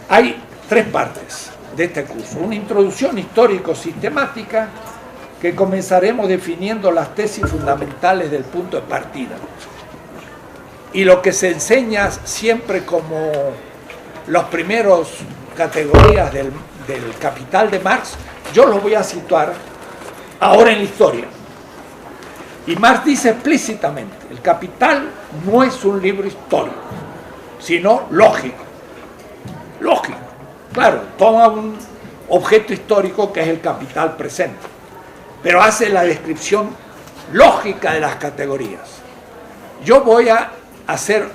Hay tres partes de este curso. Una introducción histórico-sistemática, que comenzaremos definiendo las tesis fundamentales del punto de partida. Y lo que se enseña siempre como las primeras categorías del Capital de Marx, yo los voy a situar ahora en la historia. Y Marx dice explícitamente, el Capital no es un libro histórico, sino lógico. Lógico. Claro, toma un objeto histórico que es el capital presente, pero hace la descripción lógica de las categorías. Yo voy a hacer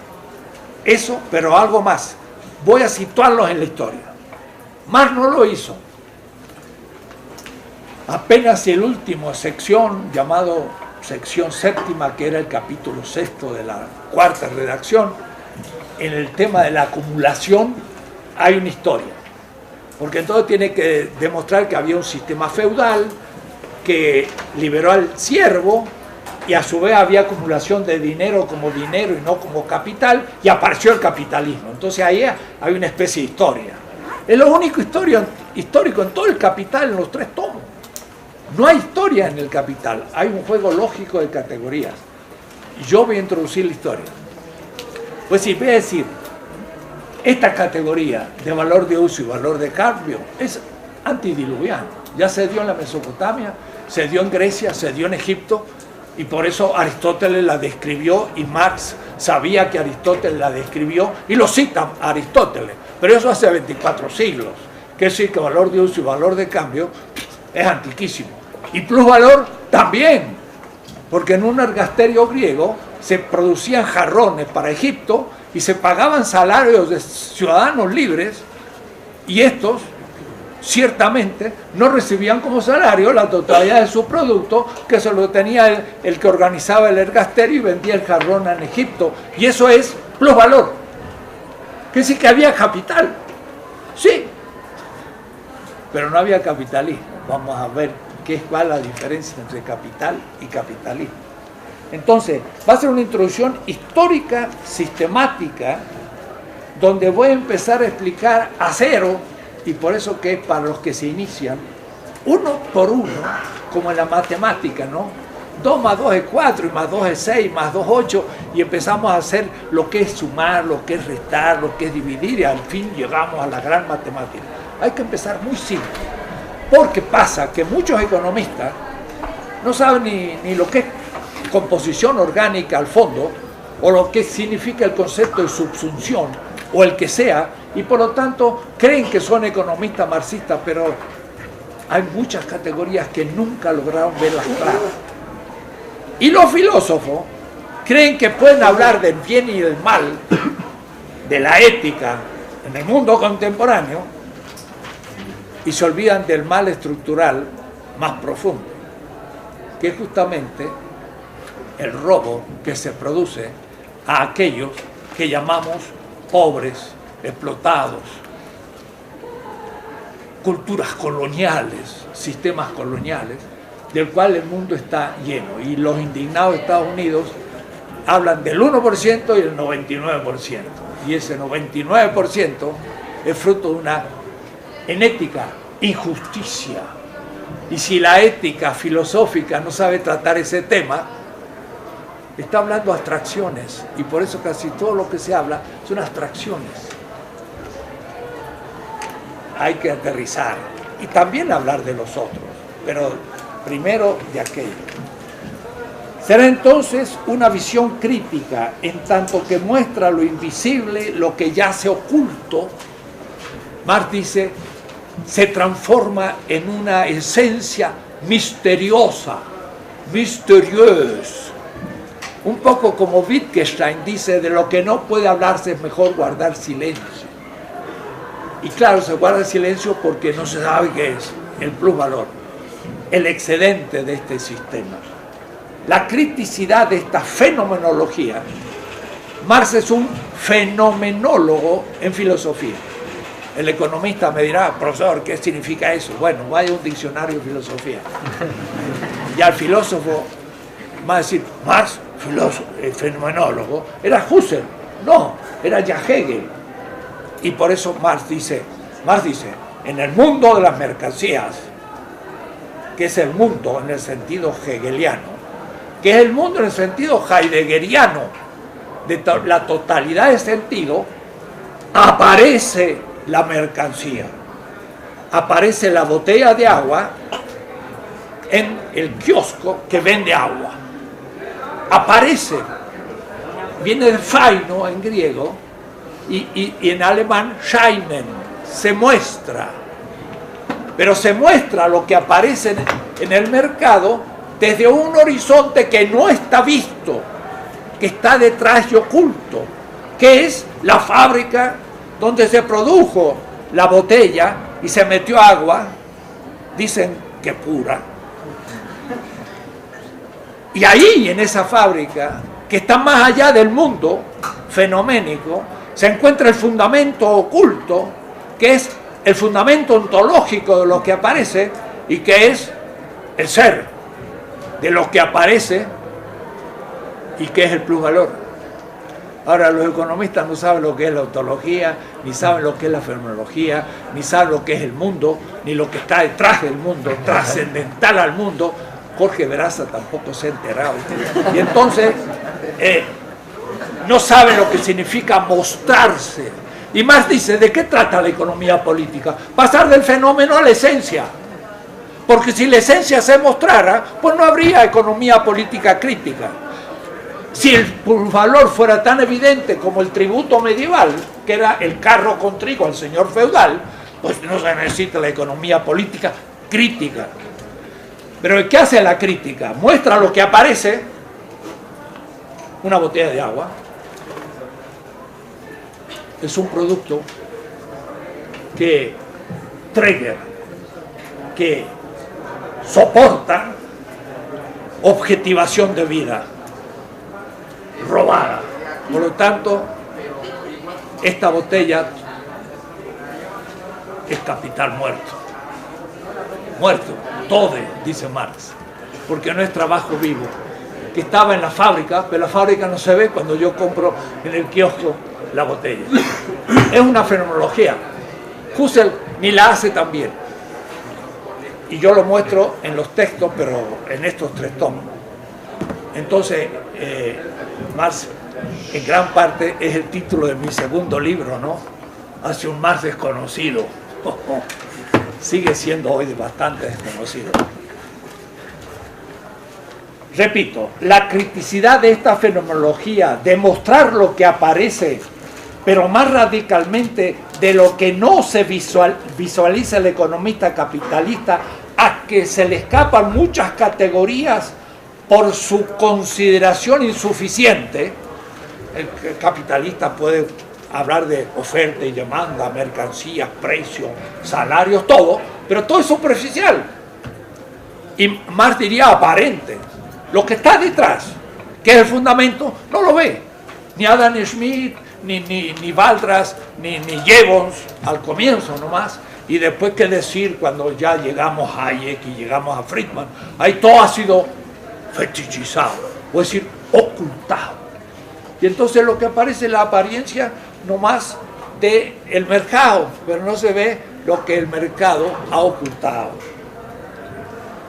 eso, pero algo más. Voy a situarlos en la historia. Marx no lo hizo. Apenas el último sección, llamado sección séptima, que era el capítulo sexto de la cuarta redacción, en el tema de la acumulación hay una historia. Porque entonces tiene que demostrar que había un sistema feudal que liberó al siervo, y a su vez había acumulación de dinero como dinero y no como capital, y apareció el capitalismo. Entonces ahí hay una especie de historia. Es lo único histórico en todo el Capital, en los tres tomos. No hay historia en el Capital, hay un juego lógico de categorías. Y yo voy a introducir la historia. Pues si voy a decir, esta categoría de valor de uso y valor de cambio es antidiluviano. Ya se dio en la Mesopotamia, se dio en Grecia, se dio en Egipto, Y por eso Aristóteles la describió y Marx sabía que Aristóteles la describió y lo cita Aristóteles. Pero eso hace 24 siglos. Que decir que valor de uso y valor de cambio es antiquísimo. Y plusvalor también. Porque en un ergasterio griego se producían jarrones para Egipto y se pagaban salarios de ciudadanos libres y estos ciertamente no recibían como salario la totalidad de su producto, que se lo tenía el que organizaba el ergasterio y vendía el jarrón en Egipto. Y eso es plusvalor. Que sí que había capital. Sí. Pero no había capitalismo. Vamos a ver cuál es la diferencia entre capital y capitalismo. Entonces, va a ser una introducción histórica, sistemática, donde voy a empezar a explicar a cero, y por eso que para los que se inician, uno por uno, como en la matemática, ¿no? 2 más 2 es 4, y más 2 es 6, más 2 es 8, y empezamos a hacer lo que es sumar, lo que es restar, lo que es dividir, y al fin llegamos a la gran matemática. Hay que empezar muy simple, porque pasa que muchos economistas no saben ni lo que es composición orgánica al fondo, o lo que significa el concepto de subsunción, o el que sea, y por lo tanto creen que son economistas marxistas, pero hay muchas categorías que nunca lograron verlas claras. Y los filósofos creen que pueden hablar del bien y del mal, de la ética en el mundo contemporáneo, y se olvidan del mal estructural más profundo, que es justamente el robo que se produce a aquellos que llamamos pobres, explotados, culturas coloniales, sistemas coloniales, del cual el mundo está lleno. Y los indignados de Estados Unidos hablan del 1% y el 99%. Y ese 99% es fruto de una, en ética, injusticia. Y si la ética filosófica no sabe tratar ese tema, está hablando abstracciones, y por eso casi todo lo que se habla son abstracciones. Hay que aterrizar y también hablar de los otros, pero primero de aquello. Será entonces una visión crítica, en tanto que muestra lo invisible, lo que yace oculto. Marx dice, se transforma en una esencia misteriosa, misterieuse. Un poco como Wittgenstein dice, de lo que no puede hablarse es mejor guardar silencio. Y claro, se guarda silencio porque no se sabe qué es el plusvalor, el excedente de este sistema. La criticidad de esta fenomenología. Marx es un fenomenólogo en filosofía. El economista me dirá, profesor, ¿qué significa eso? Bueno, vaya a un diccionario de filosofía. Y al filósofo va a decir, Marx, fenomenólogo, era Husserl. No, era ya Hegel. Y por eso Marx dice, en el mundo de las mercancías, que es el mundo en el sentido hegeliano, que es el mundo en el sentido heideggeriano, de la totalidad de sentido, aparece la mercancía, aparece la botella de agua en el kiosco que vende agua, aparece, viene de faino en griego, y en alemán scheinen, se muestra, pero se muestra lo que aparece en el mercado desde un horizonte que no está visto, que está detrás y oculto, que es la fábrica donde se produjo la botella y se metió agua, dicen que pura. Y ahí, en esa fábrica, que está más allá del mundo fenoménico, se encuentra el fundamento oculto, que es el fundamento ontológico de lo que aparece y que es el ser de lo que aparece y que es el plusvalor. Ahora, los economistas no saben lo que es la ontología, ni saben lo que es la fenomenología, ni saben lo que es el mundo, ni lo que está detrás del mundo, trascendental al mundo. Jorge Veraza tampoco se ha enterado. Y entonces no sabe lo que significa mostrarse. Y Marx dice, ¿de qué trata la economía política? Pasar del fenómeno a la esencia. Porque si la esencia se mostrara, pues no habría economía política crítica. Si el plusvalor fuera tan evidente como el tributo medieval, que era el carro con trigo al señor feudal, pues no se necesita la economía política crítica. Pero ¿qué hace la crítica? Muestra lo que aparece, una botella de agua, es un producto que trigger, que soporta objetivación de vida robada. Por lo tanto, esta botella es capital muerto. Muerto, todo, dice Marx, porque no es trabajo vivo, que estaba en la fábrica, pero la fábrica no se ve cuando yo compro en el kiosco la botella. Es una fenomenología. Husserl ni la hace tan bien. Y yo lo muestro en los textos, pero en estos 3 tomos. Entonces, Marx, en gran parte, es el título de mi segundo libro, ¿no? Hacia un Marx desconocido. Sigue siendo hoy bastante desconocido. Repito, la criticidad de esta fenomenología, de mostrar lo que aparece, pero más radicalmente de lo que no se visualiza el economista capitalista, a que se le escapan muchas categorías por su consideración insuficiente. El capitalista puede hablar de oferta y demanda, mercancías, precios, salarios, todo, pero todo es superficial. Y más diría aparente. Lo que está detrás, que es el fundamento, no lo ve. Ni Adam Smith, ni Valdras, ni Jevons, al comienzo nomás. Y después, qué decir cuando ya llegamos a Hayek y llegamos a Friedman. Ahí todo ha sido fetichizado, o es decir, ocultado. Y entonces lo que aparece es la apariencia nomás del mercado, pero no se ve lo que el mercado ha ocultado.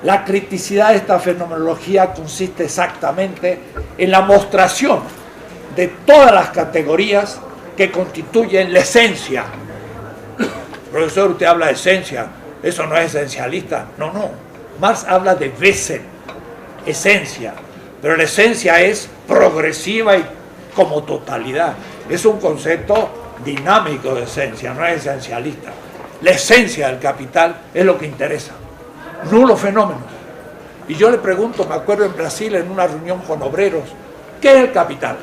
La criticidad de esta fenomenología consiste exactamente en la mostración de todas las categorías que constituyen la esencia. Profesor, usted habla de esencia, eso no es esencialista. No. Marx habla de Wesen, esencia, pero la esencia es progresiva y como totalidad. Es un concepto dinámico de esencia, no es esencialista. La esencia del capital es lo que interesa, no los fenómenos. Y yo le pregunto, me acuerdo en Brasil en una reunión con obreros, ¿qué es el capital?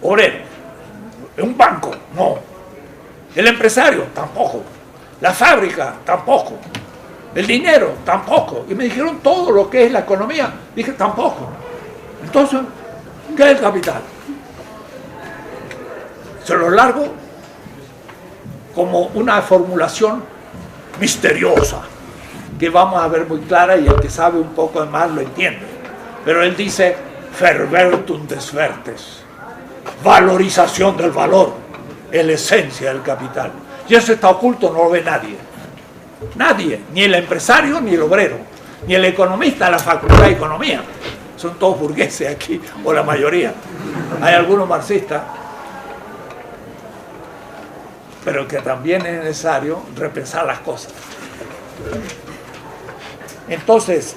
Obrero. ¿Es un banco? No. ¿El empresario? Tampoco. ¿La fábrica? Tampoco. ¿El dinero? Tampoco. Y me dijeron todo lo que es la economía. Dije, tampoco. Entonces, ¿qué es el capital? Se lo largo como una formulación misteriosa, que vamos a ver muy clara y el que sabe un poco más lo entiende. Pero él dice, Verwertung des Wertes, valorización del valor, es la esencia del capital. Y eso está oculto, no lo ve nadie. Nadie, ni el empresario, ni el obrero, ni el economista de la Facultad de Economía. Son todos burgueses aquí, o la mayoría. Hay algunos marxistas, pero que también es necesario repensar las cosas. Entonces,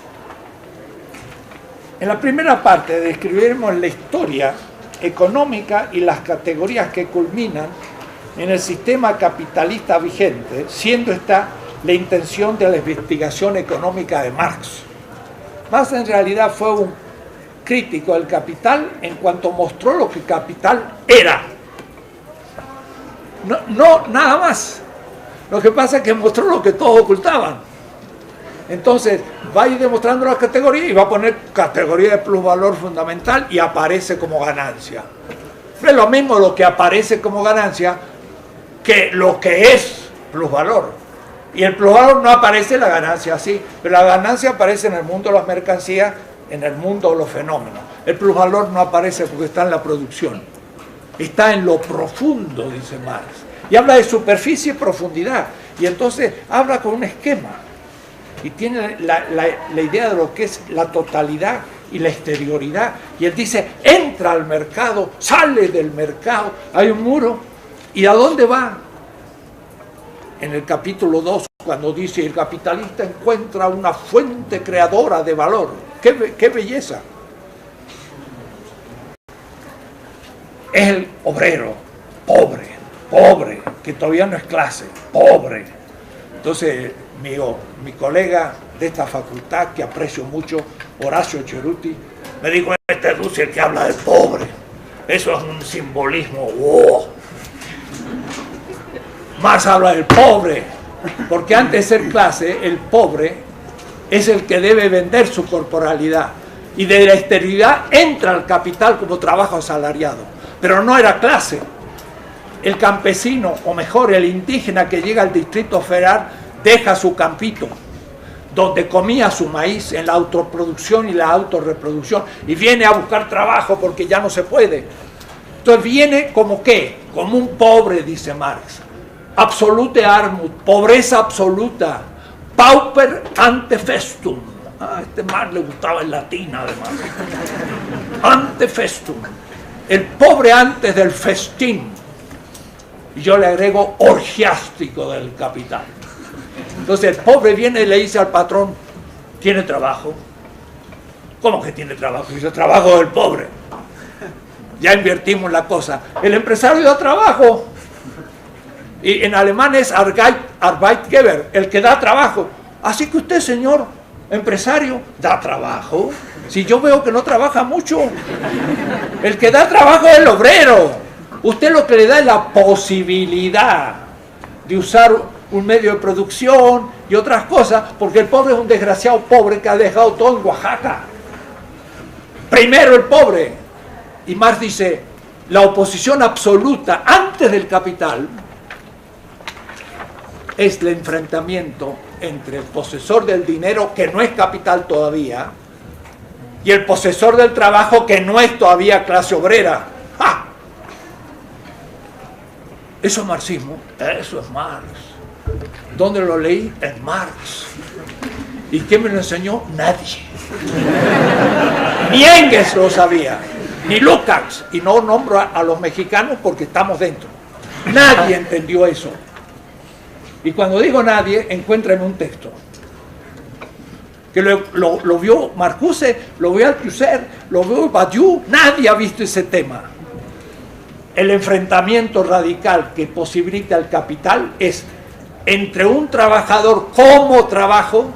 en la primera parte describiremos la historia económica y las categorías que culminan en el sistema capitalista vigente, siendo esta la intención de la investigación económica de Marx. Marx en realidad fue un crítico del capital en cuanto mostró lo que el capital era. No, nada más. Lo que pasa es que mostró lo que todos ocultaban. Entonces, va a ir demostrando las categorías y va a poner categoría de plusvalor fundamental y aparece como ganancia. No es lo mismo lo que aparece como ganancia que lo que es plusvalor. Y el plusvalor no aparece la ganancia así, pero la ganancia aparece en el mundo de las mercancías, en el mundo de los fenómenos. El plusvalor no aparece porque está en la producción. Está en lo profundo, dice Marx. Y habla de superficie y profundidad. Y entonces habla con un esquema. Y tiene la idea de lo que es la totalidad y la exterioridad. Y él dice, entra al mercado, sale del mercado. Hay un muro. ¿Y a dónde va? En el capítulo 2 cuando dice el capitalista encuentra una fuente creadora de valor. ¡Qué belleza! Es el obrero, pobre, que todavía no es clase, pobre. Entonces, mi colega de esta facultad, que aprecio mucho, Horacio Ceruti, me dijo, este es el que habla del pobre. Eso es un simbolismo. ¡Wow! Más habla del pobre, porque antes de ser clase, el pobre es el que debe vender su corporalidad. Y de la exterioridad entra al capital como trabajo asalariado. Pero no era clase. El campesino, o mejor, el indígena que llega al Distrito Federal, deja su campito, donde comía su maíz en la autoproducción y la autorreproducción, y viene a buscar trabajo porque ya no se puede. Entonces viene como ¿qué? Como un pobre, dice Marx. Absolute armut, pobreza absoluta, pauper ante festum. A este Marx le gustaba el latín además. Ante festum. El pobre antes del festín. Y yo le agrego orgiástico del capital. Entonces el pobre viene y le dice al patrón, ¿tiene trabajo? ¿Cómo que tiene trabajo? Dice, trabajo del pobre. Ya invertimos la cosa. El empresario da trabajo. Y en alemán es Arbeitgeber, el que da trabajo. Así que usted, señor empresario, da trabajo. Si yo veo que no trabaja mucho, el que da trabajo es el obrero. Usted lo que le da es la posibilidad de usar un medio de producción y otras cosas, porque el pobre es un desgraciado pobre que ha dejado todo en Oaxaca. Primero el pobre. Y Marx dice, la oposición absoluta antes del capital es el enfrentamiento entre el posesor del dinero, que no es capital todavía, y el posesor del trabajo, que no es todavía clase obrera. ¡Ja! Eso es marxismo, eso es Marx. ¿Dónde lo leí? En Marx. ¿Y quién me lo enseñó? Nadie. Ni Engels lo sabía, ni Lukács, y no nombro a los mexicanos porque estamos dentro. Nadie entendió eso. Y cuando digo nadie, encuéntrenme un texto. Que lo vio Marcuse, lo vio Althusser, lo vio Badiou, nadie ha visto ese tema. El enfrentamiento radical que posibilita el capital es entre un trabajador como trabajo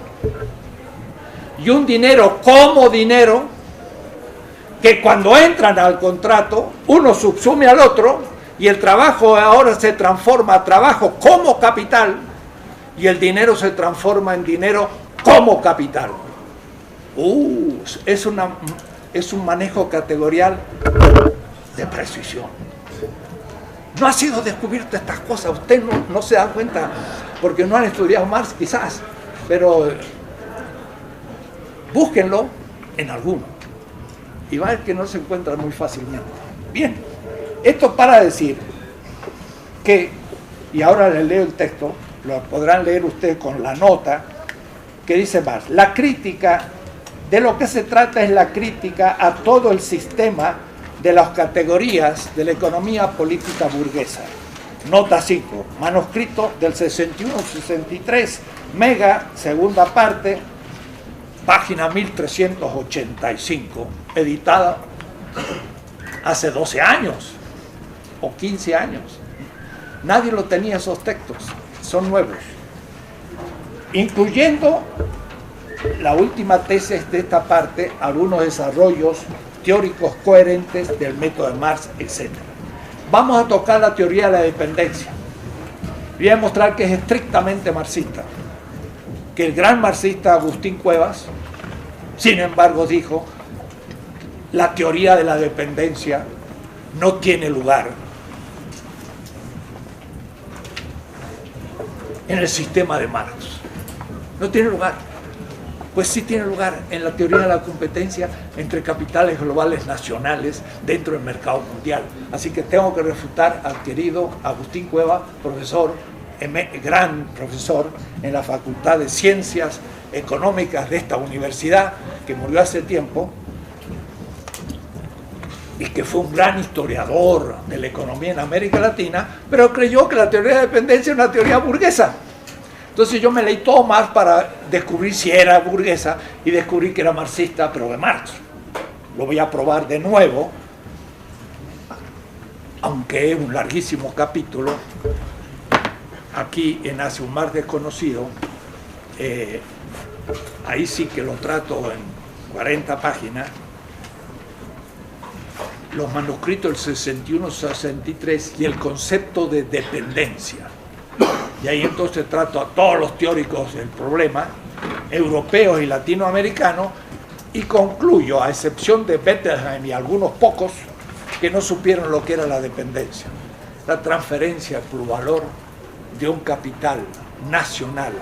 y un dinero como dinero, que cuando entran al contrato, uno subsume al otro, y el trabajo ahora se transforma a trabajo como capital, y el dinero se transforma en dinero como capital. Es un manejo categorial de precisión. No ha sido descubierto estas cosas, usted no se da cuenta, porque no han estudiado Marx quizás, pero búsquenlo en alguno, y va a ver que no se encuentra muy fácilmente. Bien, esto para decir que, y ahora les leo el texto, lo podrán leer ustedes con la nota, que dice Marx, la crítica, de lo que se trata es la crítica a todo el sistema de las categorías de la economía política burguesa. Nota 5, manuscrito del 61-63, Mega, segunda parte, página 1385, editada hace 12 años o 15 años. Nadie lo tenía, esos textos, son nuevos. Incluyendo la última tesis de esta parte, algunos desarrollos teóricos coherentes del método de Marx, etc. Vamos a tocar la teoría de la dependencia. Voy a mostrar que es estrictamente marxista, que el gran marxista Agustín Cuevas, sin embargo, dijo: la teoría de la dependencia no tiene lugar en el sistema de Marx. No tiene lugar. Pues sí tiene lugar en la teoría de la competencia entre capitales globales nacionales dentro del mercado mundial. Así que tengo que refutar al querido Agustín Cuevas, profesor, gran profesor en la Facultad de Ciencias Económicas de esta universidad, que murió hace tiempo, y que fue un gran historiador de la economía en América Latina, pero creyó que la teoría de dependencia es una teoría burguesa. Entonces yo me leí todo Marx para descubrir si era burguesa y descubrí que era marxista, pero de Marx. Lo voy a probar de nuevo, aunque es un larguísimo capítulo. Aquí en Hacia un mar desconocido, ahí sí que lo trato en 40 páginas, los manuscritos del 61-63 y el concepto de dependencia. Y ahí entonces trato a todos los teóricos del problema, europeos y latinoamericanos, y concluyo, a excepción de Bettelheim y algunos pocos, que no supieron lo que era la dependencia, la transferencia de plurivalor de un capital nacional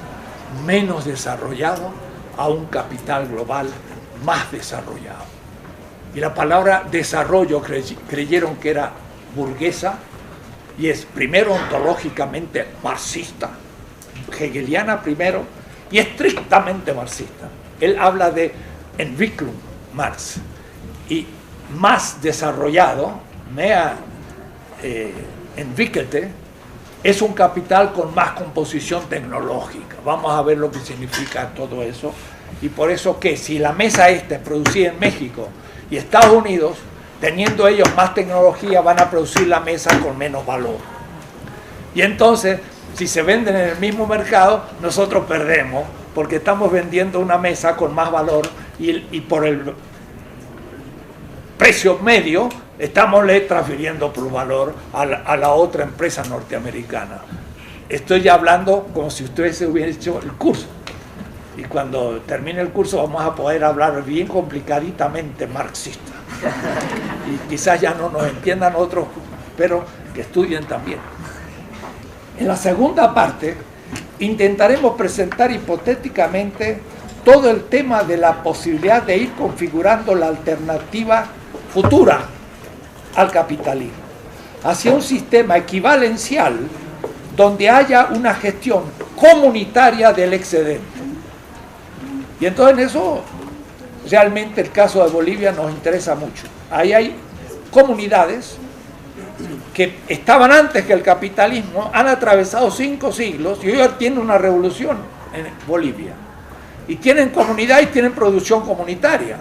menos desarrollado a un capital global más desarrollado. Y la palabra desarrollo creyeron que era burguesa, y es primero ontológicamente marxista, hegeliana primero, y estrictamente marxista. Él habla de Entwicklung Marx, y más desarrollado, mehr entwickelte, es un capital con más composición tecnológica. Vamos a ver lo que significa todo eso, y por eso que si la mesa esta es producida en México y Estados Unidos, teniendo ellos más tecnología, van a producir la mesa con menos valor. Y entonces, si se venden en el mismo mercado, nosotros perdemos, porque estamos vendiendo una mesa con más valor y por el precio medio estamos transfiriendo plusvalor a la otra empresa norteamericana. Estoy ya hablando como si ustedes se hubieran hecho el curso. Y cuando termine el curso vamos a poder hablar bien complicaditamente marxista. Y quizás ya no nos entiendan otros, pero que estudien también. En la segunda parte intentaremos presentar hipotéticamente todo el tema de la posibilidad de ir configurando la alternativa futura al capitalismo hacia un sistema equivalencial donde haya una gestión comunitaria del excedente. Y entonces en eso realmente el caso de Bolivia nos interesa mucho. Ahí hay comunidades que estaban antes que el capitalismo, han atravesado 5 siglos y hoy tienen una revolución en Bolivia. Y tienen comunidad y tienen producción comunitaria.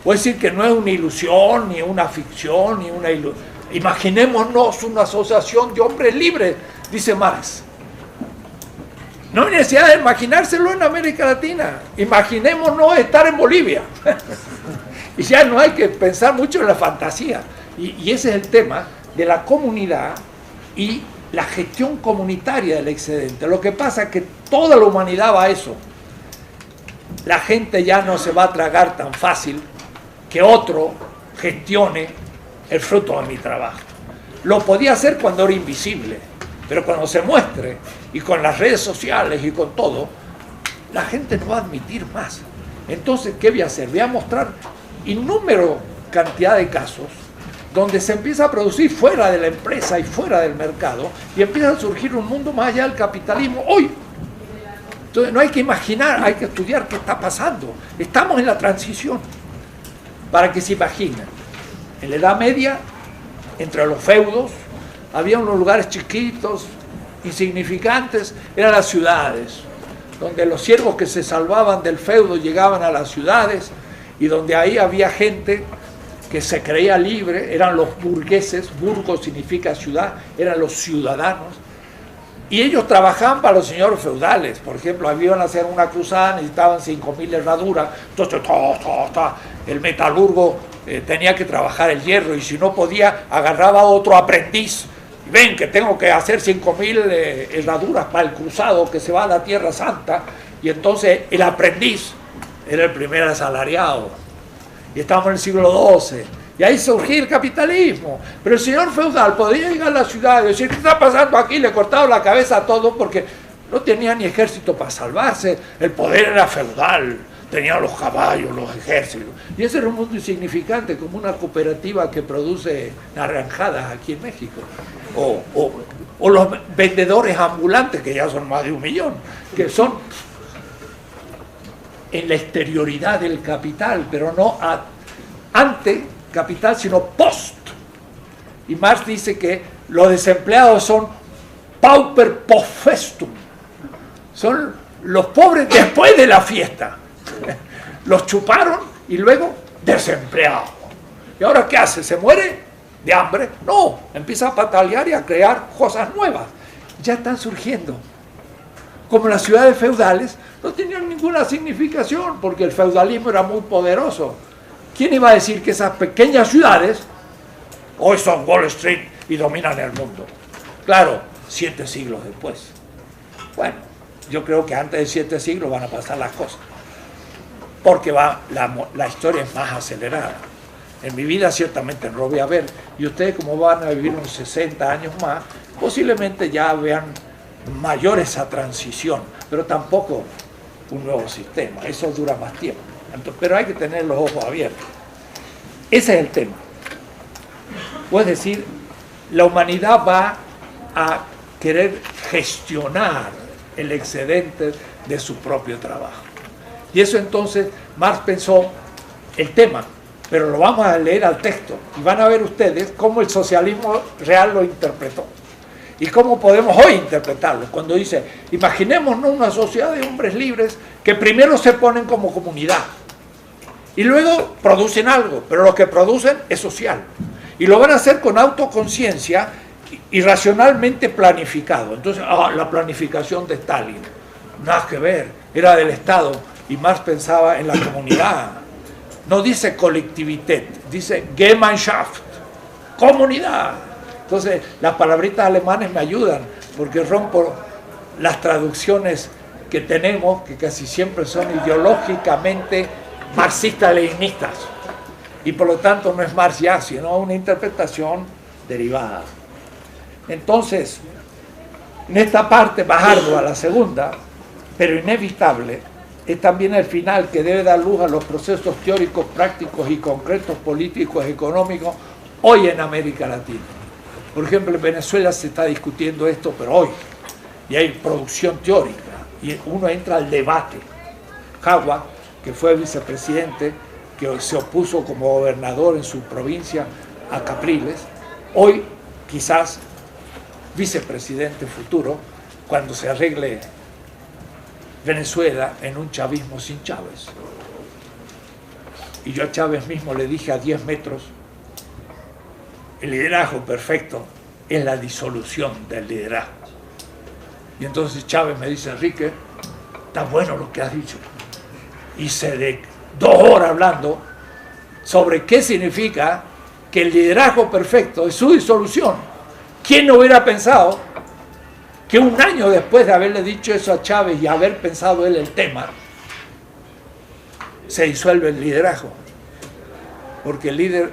Puede decir que no es una ilusión, ni una ficción, ni una ilusión. Imaginémonos una asociación de hombres libres, dice Marx. No hay necesidad de imaginárselo en América Latina. Imaginémonos estar en Bolivia. Y ya no hay que pensar mucho en la fantasía. Y ese es el tema de la comunidad y la gestión comunitaria del excedente. Lo que pasa es que toda la humanidad va a eso. La gente ya no se va a tragar tan fácil que otro gestione el fruto de mi trabajo. Lo podía hacer cuando era invisible, pero cuando se muestre, y con las redes sociales y con todo, la gente no va a admitir más. Entonces, ¿qué voy a hacer? Voy a mostrar innúmero cantidad de casos donde se empieza a producir fuera de la empresa y fuera del mercado, y empieza a surgir un mundo más allá del capitalismo hoy. Entonces no hay que imaginar, hay que estudiar qué está pasando. Estamos en la transición. Para que se imaginen, en la Edad Media, entre los feudos, había unos lugares chiquitos, insignificantes, eran las ciudades, donde los siervos que se salvaban del feudo llegaban a las ciudades, y donde ahí había gente que se creía libre, eran los burgueses, burgo significa ciudad, eran los ciudadanos, y ellos trabajaban para los señores feudales. Por ejemplo, iban a hacer una cruzada, necesitaban 5.000 herraduras, entonces el metalurgo tenía que trabajar el hierro, y si no podía, agarraba a otro aprendiz. Ven que tengo que hacer 5.000 herraduras para el cruzado que se va a la Tierra Santa, y entonces el aprendiz era el primer asalariado. Y estamos en el siglo XII, y ahí surgió el capitalismo. Pero el señor feudal podía llegar a la ciudad y decir: ¿qué está pasando aquí? Le cortaron la cabeza a todo, porque no tenía ni ejército para salvarse. El poder era feudal, tenía los caballos, los ejércitos, y ese era un mundo insignificante, como una cooperativa que produce naranjadas aquí en México, o los vendedores ambulantes, que ya son más de 1 millón, que son en la exterioridad del capital, pero no ante capital, sino post. Y Marx dice que los desempleados son pauper post festum, son los pobres después de la fiesta. Los chuparon y luego desempleados. ¿Y ahora qué hace? ¿Se muere de hambre? No, empieza a patalear y a crear cosas nuevas. Ya están surgiendo. Como las ciudades feudales no tenían ninguna significación porque el feudalismo era muy poderoso. ¿Quién iba a decir que esas pequeñas ciudades hoy son Wall Street y dominan el mundo? Claro, 7 siglos después. Bueno, yo creo que antes de 7 siglos van a pasar las cosas, porque la historia es más acelerada. En mi vida ciertamente no lo voy a ver, y ustedes como van a vivir unos 60 años más, posiblemente ya vean mayor esa transición, pero tampoco un nuevo sistema, eso dura más tiempo. Pero hay que tener los ojos abiertos. Ese es el tema. Es decir, la humanidad va a querer gestionar el excedente de su propio trabajo. Y eso entonces Marx pensó el tema, pero lo vamos a leer al texto y van a ver ustedes cómo el socialismo real lo interpretó y cómo podemos hoy interpretarlo. Cuando dice, imaginémonos una sociedad de hombres libres que primero se ponen como comunidad y luego producen algo, pero lo que producen es social. Y lo van a hacer con autoconciencia y racionalmente planificado. Entonces, la planificación de Stalin, nada que ver, era del Estado, y Marx pensaba en la comunidad. No dice Collektivität, dice Gemeinschaft, comunidad. Entonces, las palabritas alemanes me ayudan, porque rompo las traducciones que tenemos, que casi siempre son ideológicamente marxistas-leninistas. Y por lo tanto no es Marx ya, sino una interpretación derivada. Entonces, en esta parte más ardua, la segunda, pero inevitable, es también el final que debe dar luz a los procesos teóricos, prácticos y concretos, políticos, económicos, hoy en América Latina. Por ejemplo, en Venezuela se está discutiendo esto, pero hoy, y hay producción teórica, y uno entra al debate. Jagua, que fue vicepresidente, que se opuso como gobernador en su provincia a Capriles, hoy quizás vicepresidente futuro, cuando se arregle Venezuela en un chavismo sin Chávez. Y yo a Chávez mismo le dije a 10 metros, el liderazgo perfecto es la disolución del liderazgo. Y entonces Chávez me dice, Enrique, está bueno lo que has dicho. Y se de 2 horas hablando sobre qué significa que el liderazgo perfecto es su disolución. ¿Quién no hubiera pensado que un año después de haberle dicho eso a Chávez y haber pensado él el tema, se disuelve el liderazgo? Porque el líder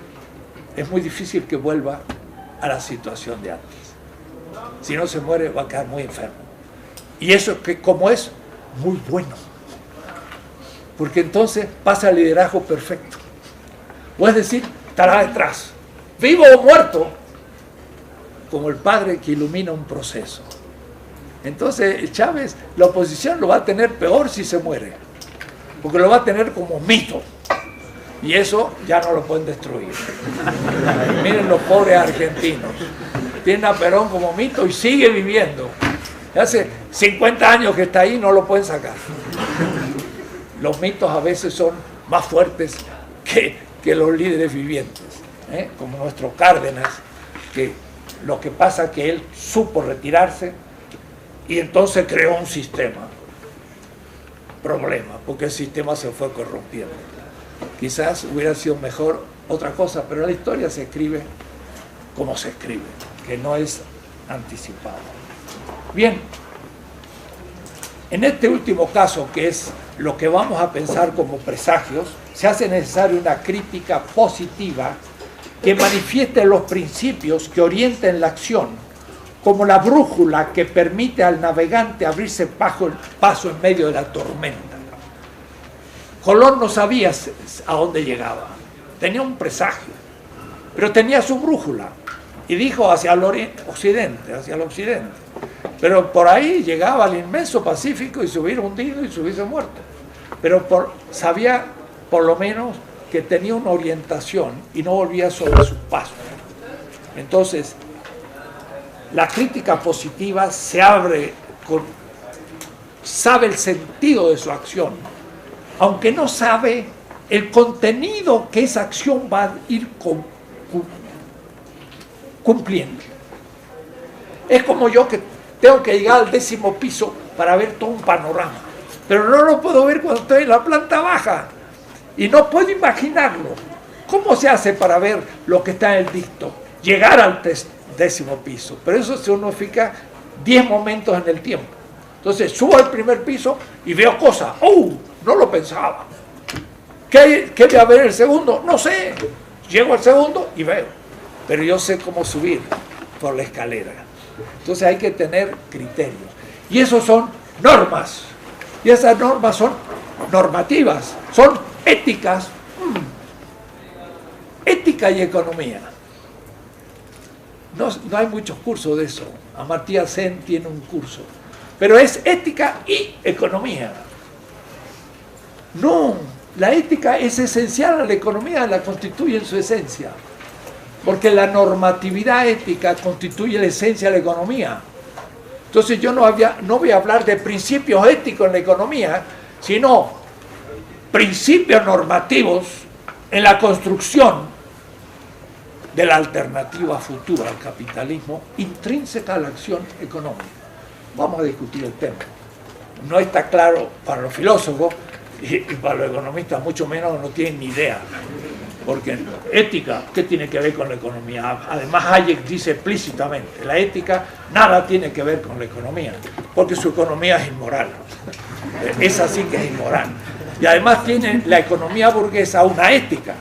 es muy difícil que vuelva a la situación de antes. Si no se muere, va a quedar muy enfermo. Y eso, que como es muy bueno, porque entonces pasa el liderazgo perfecto. O es decir, estará detrás, vivo o muerto, como el padre que ilumina un proceso. Entonces Chávez, la oposición lo va a tener peor si se muere, porque lo va a tener como mito, y eso ya no lo pueden destruir. Miren los pobres argentinos, tienen a Perón como mito y sigue viviendo. Hace 50 años que está ahí, no lo pueden sacar. Los mitos a veces son más fuertes que los líderes vivientes, como nuestro Cárdenas, que lo que pasa es que él supo retirarse y entonces creó un sistema. Problema, porque el sistema se fue corrompiendo. Quizás hubiera sido mejor otra cosa, pero la historia se escribe como se escribe, que no es anticipado. Bien, en este último caso, que es lo que vamos a pensar como presagios, se hace necesaria una crítica positiva que manifieste los principios que orienten la acción, como la brújula que permite al navegante abrirse paso en medio de la tormenta. Colón no sabía a dónde llegaba, tenía un presagio, pero tenía su brújula y dijo hacia el occidente, pero por ahí llegaba al inmenso Pacífico y se hubiera hundido y se hubiese muerto, pero sabía por lo menos que tenía una orientación y no volvía sobre sus pasos. Entonces, la crítica positiva se abre sabe el sentido de su acción, aunque no sabe el contenido que esa acción va a ir cumpliendo. Es como yo que tengo que llegar al 10º piso para ver todo un panorama, pero no lo puedo ver cuando estoy en la planta baja y no puedo imaginarlo. ¿Cómo se hace para ver lo que está en el dicto? Llegar al 10º piso, pero eso significa 10 momentos en el tiempo. Entonces subo al primer piso y veo cosas. ¡Oh! No lo pensaba. ¿Qué voy a ver el segundo? No sé. Llego al segundo y veo. Pero yo sé cómo subir por la escalera. Entonces hay que tener criterios. Y esos son normas. Y esas normas son normativas. Son éticas. Ética y economía. No hay muchos cursos de eso. Amartya Sen tiene un curso. Pero es ética y economía. No, la ética es esencial a la economía, la constituye en su esencia. Porque la normatividad ética constituye la esencia de la economía. Entonces yo no voy a hablar de principios éticos en la economía, sino principios normativos en la construcción de la alternativa futura al capitalismo intrínseca a la acción económica. Vamos a discutir el tema. No está claro para los filósofos y para los economistas, mucho menos, no tienen ni idea. Porque ética, ¿qué tiene que ver con la economía? Además, Hayek dice explícitamente, la ética nada tiene que ver con la economía, porque su economía es inmoral. Esa sí que es inmoral. Y además tiene la economía burguesa una ética,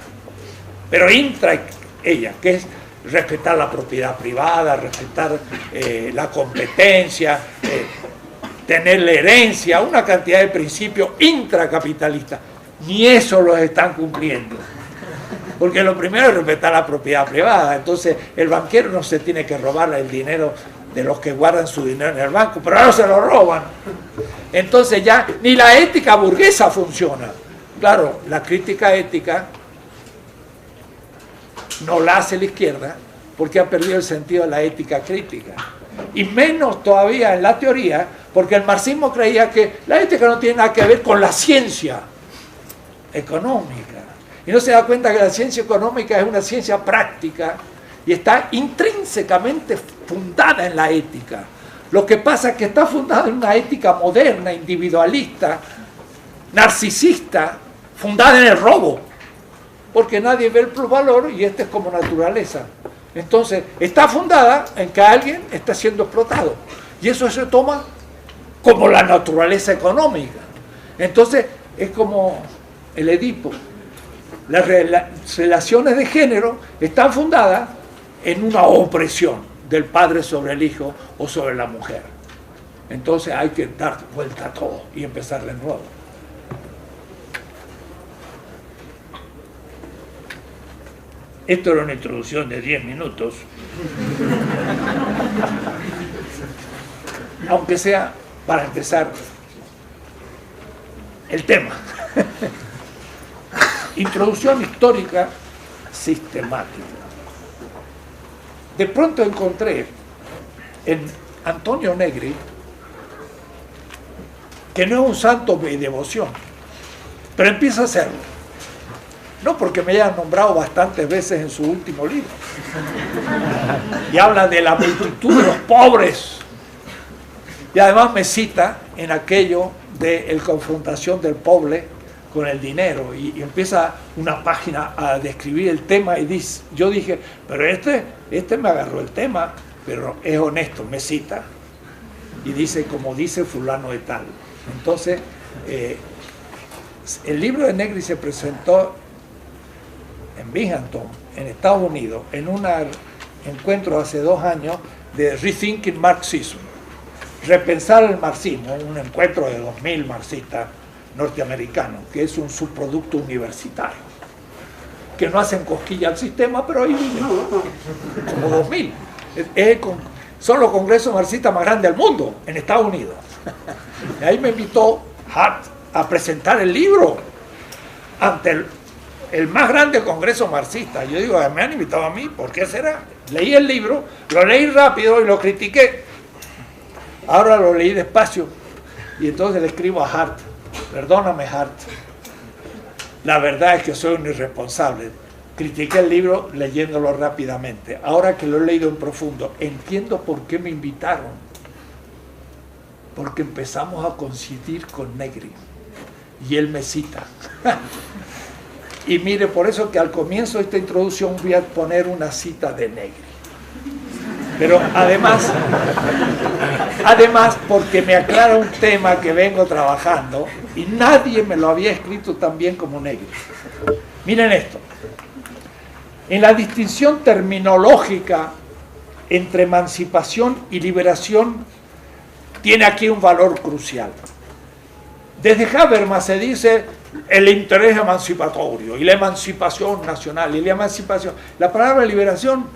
pero intra ella, que es respetar la propiedad privada, respetar la competencia, tener la herencia, una cantidad de principios intracapitalistas. Ni eso los están cumpliendo. Porque lo primero es respetar la propiedad privada. Entonces el banquero no se tiene que robar el dinero de los que guardan su dinero en el banco, pero ahora se lo roban. Entonces ya ni la ética burguesa funciona. Claro, la crítica ética no la hace la izquierda porque ha perdido el sentido de la ética crítica. Y menos todavía en la teoría, porque el marxismo creía que la ética no tiene nada que ver con la ciencia económica. Y no se da cuenta que la ciencia económica es una ciencia práctica y está intrínsecamente fundada en la ética. Lo que pasa es que está fundada en una ética moderna, individualista, narcisista, fundada en el robo. Porque nadie ve el plusvalor y este es como naturaleza. Entonces, está fundada en que alguien está siendo explotado. Y eso se toma como la naturaleza económica. Entonces, es como el Edipo. Las relaciones de género están fundadas en una opresión del padre sobre el hijo o sobre la mujer. Entonces hay que dar vuelta a todo y empezar de nuevo. Esto era una introducción de 10 minutos. Aunque sea para empezar el tema. Introducción histórica sistemática. De pronto encontré en Antonio Negri, que no es un santo de devoción, pero empieza a serlo. No porque me hayan nombrado bastantes veces en su último libro. Y habla de la multitud de los pobres. Y además me cita en aquello de la confrontación del pobre con el dinero. Y empieza una página a describir el tema y dice, yo dije, pero este me agarró el tema, pero es honesto, me cita. Y dice, como dice fulano de tal. Entonces, el libro de Negri se presentó en Binghamton, en Estados Unidos, en un encuentro hace 2 años de Rethinking Marxism, repensar el marxismo, un encuentro de 2000 marxistas norteamericanos, que es un subproducto universitario, que no hacen cosquilla al sistema, pero ahí viven, como 2000. Son los congresos marxistas más grandes del mundo, en Estados Unidos. Y ahí me invitó Hart a presentar el libro ante el más grande congreso marxista. Yo digo, me han invitado a mí, ¿por qué será? Leí el libro, lo leí rápido y lo critiqué. Ahora lo leí despacio Y entonces le escribo a Hart: perdóname, Hart, la verdad es que soy un irresponsable. Critiqué el libro leyéndolo rápidamente. Ahora que lo he leído en profundo, entiendo por qué me invitaron. Porque empezamos a coincidir con Negri. Y él me cita. Y mire, por eso que al comienzo de esta introducción voy a poner una cita de Negri. Pero además porque me aclara un tema que vengo trabajando y nadie me lo había escrito tan bien como Negri. Miren esto. En la distinción terminológica entre emancipación y liberación tiene aquí un valor crucial. Desde Habermas se dice el interés emancipatorio y la emancipación nacional y la emancipación. La palabra liberación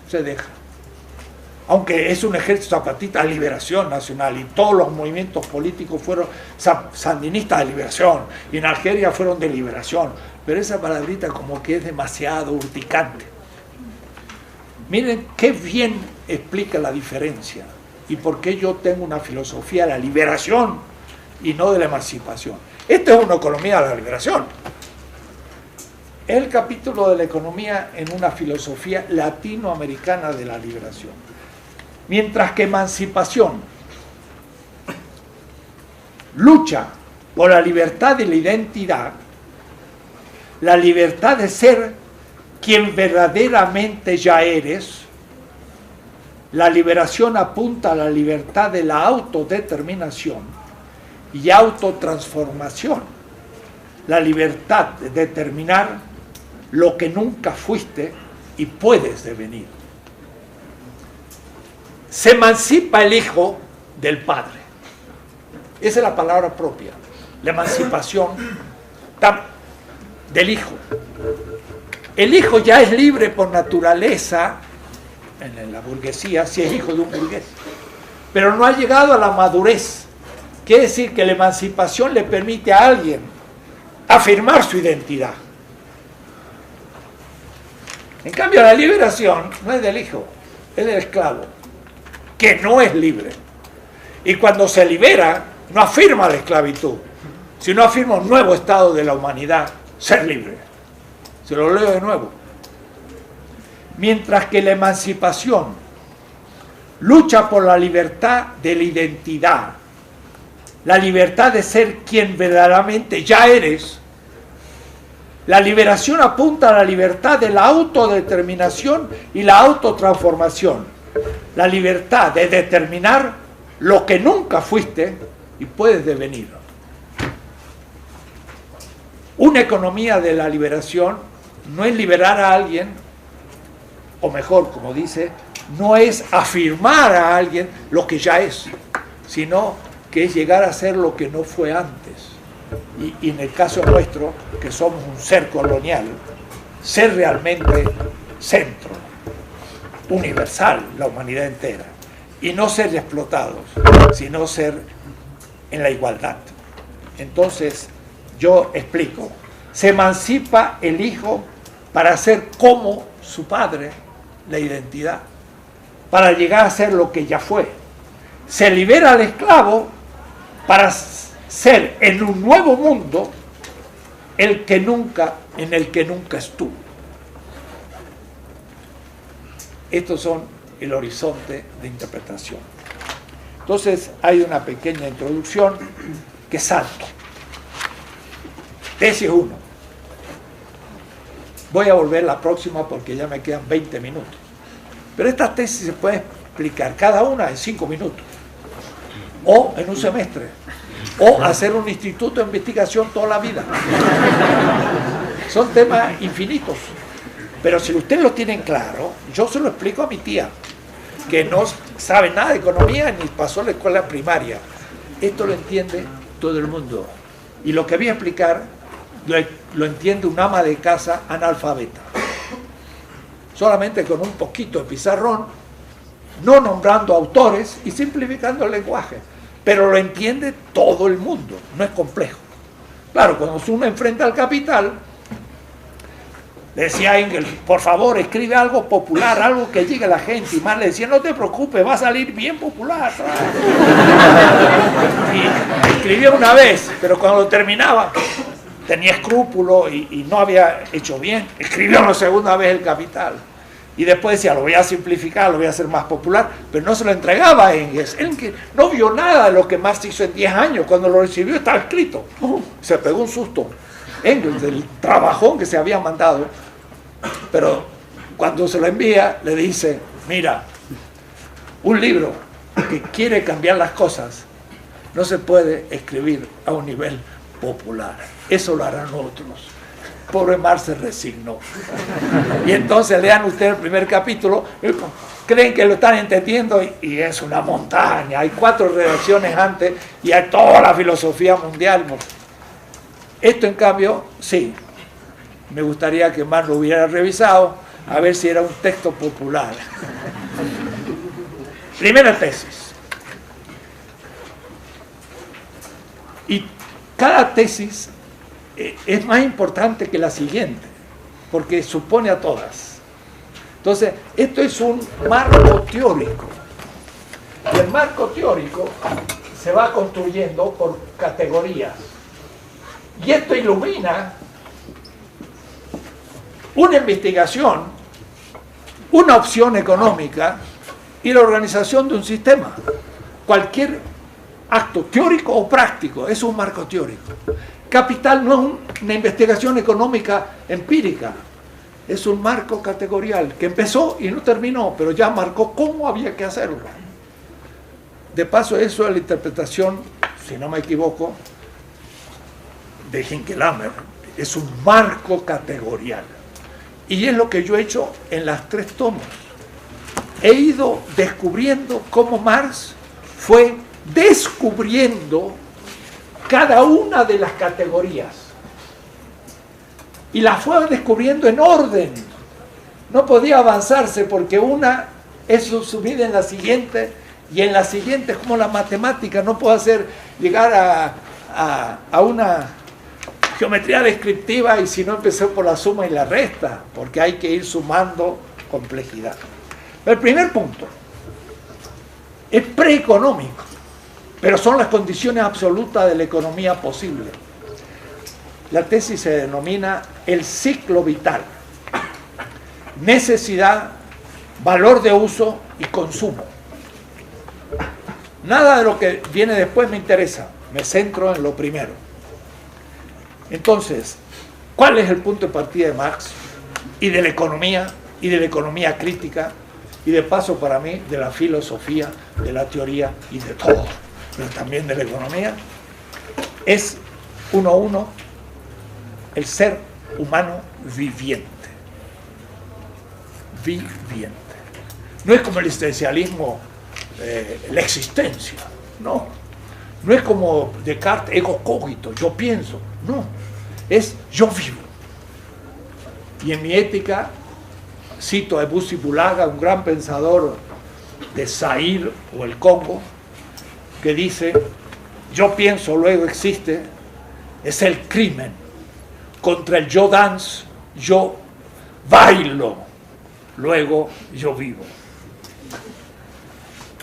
se deja. Aunque es un ejército zapatista de liberación nacional y todos los movimientos políticos fueron sandinistas de liberación y en Algeria fueron de liberación, pero esa palabrita como que es demasiado urticante. Miren qué bien explica la diferencia y por qué yo tengo una filosofía de la liberación y no de la emancipación. Esta es una economía de la liberación. Es el capítulo de la economía en una filosofía latinoamericana de la liberación. Mientras que emancipación lucha por la libertad de la identidad, la libertad de ser quien verdaderamente ya eres, la liberación apunta a la libertad de la autodeterminación y autotransformación, la libertad de determinar lo que nunca fuiste y puedes devenir. Se emancipa el hijo del padre. Esa es la palabra propia, la emancipación del hijo. El hijo ya es libre por naturaleza en la burguesía, si es hijo de un burgués, pero no ha llegado a la madurez. Quiere decir que la emancipación le permite a alguien afirmar su identidad. En cambio, la liberación no es del hijo, es del esclavo, que no es libre. Y cuando se libera, no afirma la esclavitud, sino afirma un nuevo estado de la humanidad, ser libre. Se lo leo de nuevo. Mientras que la emancipación lucha por la libertad de la identidad, la libertad de ser quien verdaderamente ya eres, la liberación apunta a la libertad de la autodeterminación y la autotransformación, la libertad de determinar lo que nunca fuiste y puedes devenir. Una economía de la liberación no es liberar a alguien, o mejor, como dice, no es afirmar a alguien lo que ya es, sino que es llegar a ser lo que no fue antes. Y en el caso nuestro, que somos un ser colonial, ser realmente centro, universal, la humanidad entera, y no ser explotados, sino ser en la igualdad. Entonces, yo explico, se emancipa el hijo para ser como su padre, la identidad, para llegar a ser lo que ya fue. Se libera al esclavo para ser en un nuevo mundo en el que nunca estuvo. Estos son el horizonte de interpretación. Entonces hay una pequeña introducción que salto. Tesis 1. Voy a volver la próxima porque ya me quedan 20 minutos. Pero estas tesis se pueden explicar cada una en 5 minutos. O en un semestre. O hacer un instituto de investigación toda la vida. Son temas infinitos. Pero si ustedes lo tienen claro, yo se lo explico a mi tía, que no sabe nada de economía ni pasó la escuela primaria. Esto lo entiende todo el mundo. Y lo que voy a explicar lo entiende un ama de casa analfabeta. Solamente con un poquito de pizarrón, no nombrando autores y simplificando el lenguaje. Pero lo entiende todo el mundo, no es complejo. Claro, cuando uno enfrenta al capital, decía Engels, por favor, escribe algo popular, algo que llegue a la gente. Y más le decía, no te preocupes, va a salir bien popular. escribía una vez, pero cuando lo terminaba tenía escrúpulos y no había hecho bien. Escribió una segunda vez El Capital. Y después decía, lo voy a simplificar, lo voy a hacer más popular, pero no se lo entregaba a Engels. Engels no vio nada de lo que Marx hizo en 10 años. Cuando lo recibió estaba escrito. Se pegó un susto. Engels, del trabajón que se había mandado. Pero cuando se lo envía, le dice, mira, un libro que quiere cambiar las cosas no se puede escribir a un nivel popular. Eso lo harán otros. Pobre Marx se resignó. Y entonces lean ustedes el primer capítulo, creen que lo están entendiendo y es una montaña. Hay 4 redacciones antes y hay toda la filosofía mundial. Esto en cambio, sí, me gustaría que Marx lo hubiera revisado a ver si era un texto popular. Primera tesis. Y cada tesis es más importante que la siguiente, porque supone a todas. Entonces, esto es un marco teórico. Y el marco teórico se va construyendo por categorías. Y esto ilumina una investigación, una opción económica y la organización de un sistema. Cualquier acto teórico o práctico es un marco teórico. Capital no es una investigación económica empírica, es un marco categorial que empezó y no terminó, pero ya marcó cómo había que hacerlo. De paso, eso es la interpretación, si no me equivoco, de Hinckelammer. Es un marco categorial. Y es lo que yo he hecho en las 3 tomos. He ido descubriendo cómo Marx fue descubriendo cada una de las categorías y las fue descubriendo en orden. No podía avanzarse porque una es subsumida en la siguiente y en la siguiente es como la matemática. No puedo llegar a una geometría descriptiva y si no empecé por la suma y la resta, porque hay que ir sumando complejidad. El primer punto es preeconómico, pero son las condiciones absolutas de la economía posible. La tesis se denomina el ciclo vital: necesidad, valor de uso y consumo. Nada de lo que viene después me interesa, me centro en lo primero. Entonces, ¿cuál es el punto de partida de Marx y de la economía crítica y de paso para mí de la filosofía, de la teoría y de todo, pero también de la economía? Es 1:1 el ser humano viviente. Viviente. No es como el existencialismo, la existencia, no. No es como Descartes, ego cogito, yo pienso, no. Es yo vivo. Y en mi ética cito a Bussi Bulaga, un gran pensador de Zaire o el Congo, que dice: yo pienso, luego existe, es el crimen contra el yo dance, yo bailo, luego yo vivo.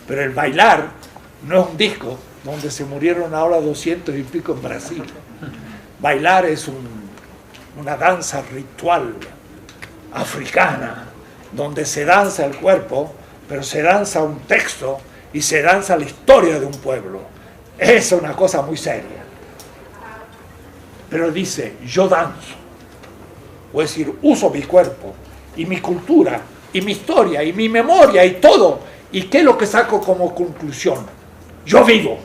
Pero el bailar no es un disco donde se murieron ahora 200 y pico en Brasil. Bailar es una danza ritual africana, donde se danza el cuerpo, pero se danza un texto y se danza la historia de un pueblo. Es una cosa muy seria. Pero dice, yo danzo, o es decir, uso mi cuerpo y mi cultura y mi historia y mi memoria y todo. ¿Y qué es lo que saco como conclusión? Yo vivo.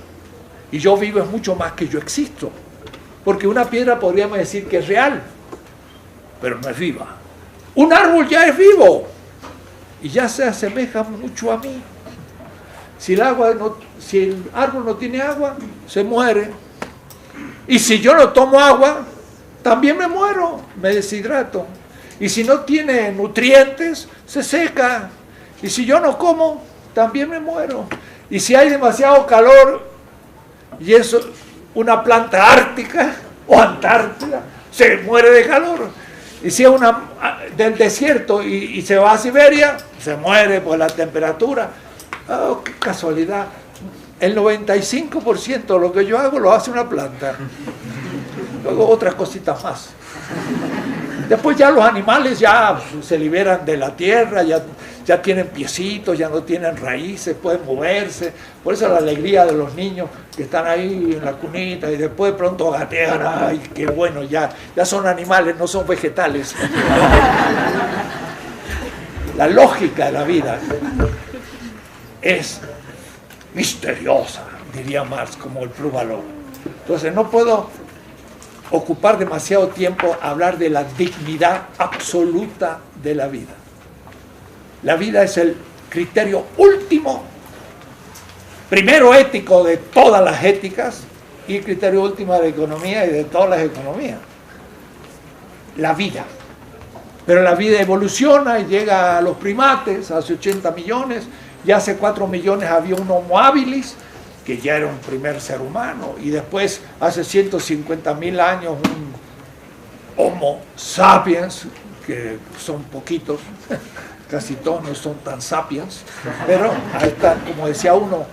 Y yo vivo es mucho más que yo existo. Porque una piedra podríamos decir que es real, pero no es viva. Un árbol ya es vivo y ya se asemeja mucho a mí. Si el árbol no tiene agua, se muere. Y si yo no tomo agua, también me muero, me deshidrato. Y si no tiene nutrientes, se seca. Y si yo no como, también me muero. Y si hay demasiado calor, y eso, una planta ártica o antártida, se muere de calor. Y si es del desierto y se va a Siberia, se muere por la temperatura. Oh, qué casualidad. el 95% de lo que yo hago lo hace una planta. Luego otras cositas más. Después ya los animales ya se liberan de la tierra, ya tienen piecitos, ya no tienen raíces, pueden moverse. Por eso la alegría de los niños que están ahí en la cunita y después de pronto gatean. ¡Ay, qué bueno! Ya son animales, no son vegetales. La lógica de la vida es misteriosa, diría Marx, como el plus-valor. Entonces no puedo ocupar demasiado tiempo a hablar de la dignidad absoluta de la vida. La vida es el criterio último, primero ético de todas las éticas y el criterio último de la economía y de todas las economías. La vida. Pero la vida evoluciona y llega a los primates, hace 80 millones, ya hace 4 millones había un Homo habilis, que ya era un primer ser humano, y después hace 150.000 años un Homo sapiens, que son poquitos, casi todos no son tan sapiens, pero ahí está, como decía uno,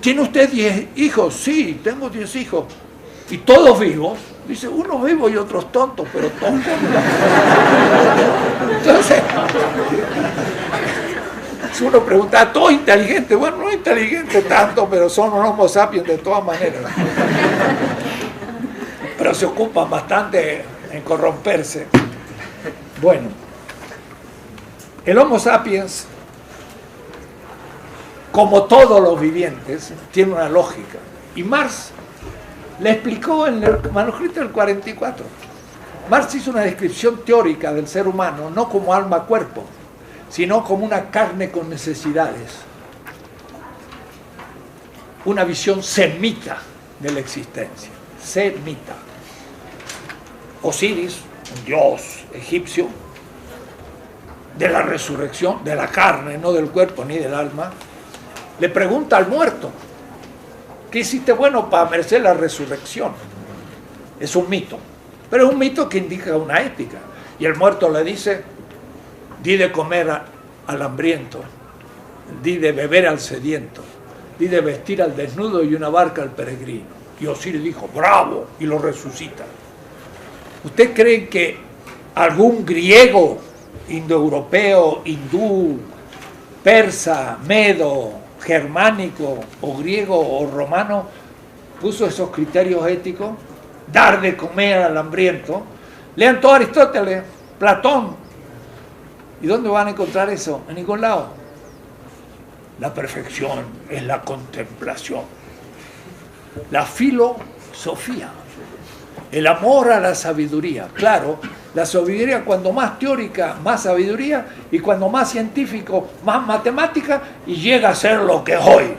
¿tiene usted 10 hijos? Sí, tengo 10 hijos, y todos vivos. Dice, unos vivos y otros tontos, pero tontos. Entonces, si uno pregunta, ¿todo inteligente? Bueno, no inteligente tanto, pero son unos Homo sapiens de todas maneras. Pero se ocupan bastante en corromperse. Bueno, el Homo sapiens, como todos los vivientes, tiene una lógica. Y Marx le explicó en el manuscrito del 44. Marx hizo una descripción teórica del ser humano, no como alma-cuerpo, sino como una carne con necesidades. Una visión semita de la existencia. Semita. Osiris, un dios egipcio, de la resurrección, de la carne, no del cuerpo ni del alma, le pregunta al muerto, ¿qué hiciste bueno para merecer la resurrección? Es un mito, pero es un mito que indica una ética. Y el muerto le dice, di de comer al hambriento, di de beber al sediento, di de vestir al desnudo y una barca al peregrino. Y Osiris dijo, bravo, y lo resucita. ¿Usted cree que algún griego, indoeuropeo, hindú, persa, medo, germánico o griego o romano puso esos criterios éticos? Dar de comer al hambriento. Lean todo Aristóteles, Platón. ¿Y dónde van a encontrar eso? En ningún lado. La perfección es la contemplación. La filosofía. El amor a la sabiduría. Claro, la sabiduría cuando más teórica, más sabiduría, y cuando más científico, más matemática, y llega a ser lo que es hoy.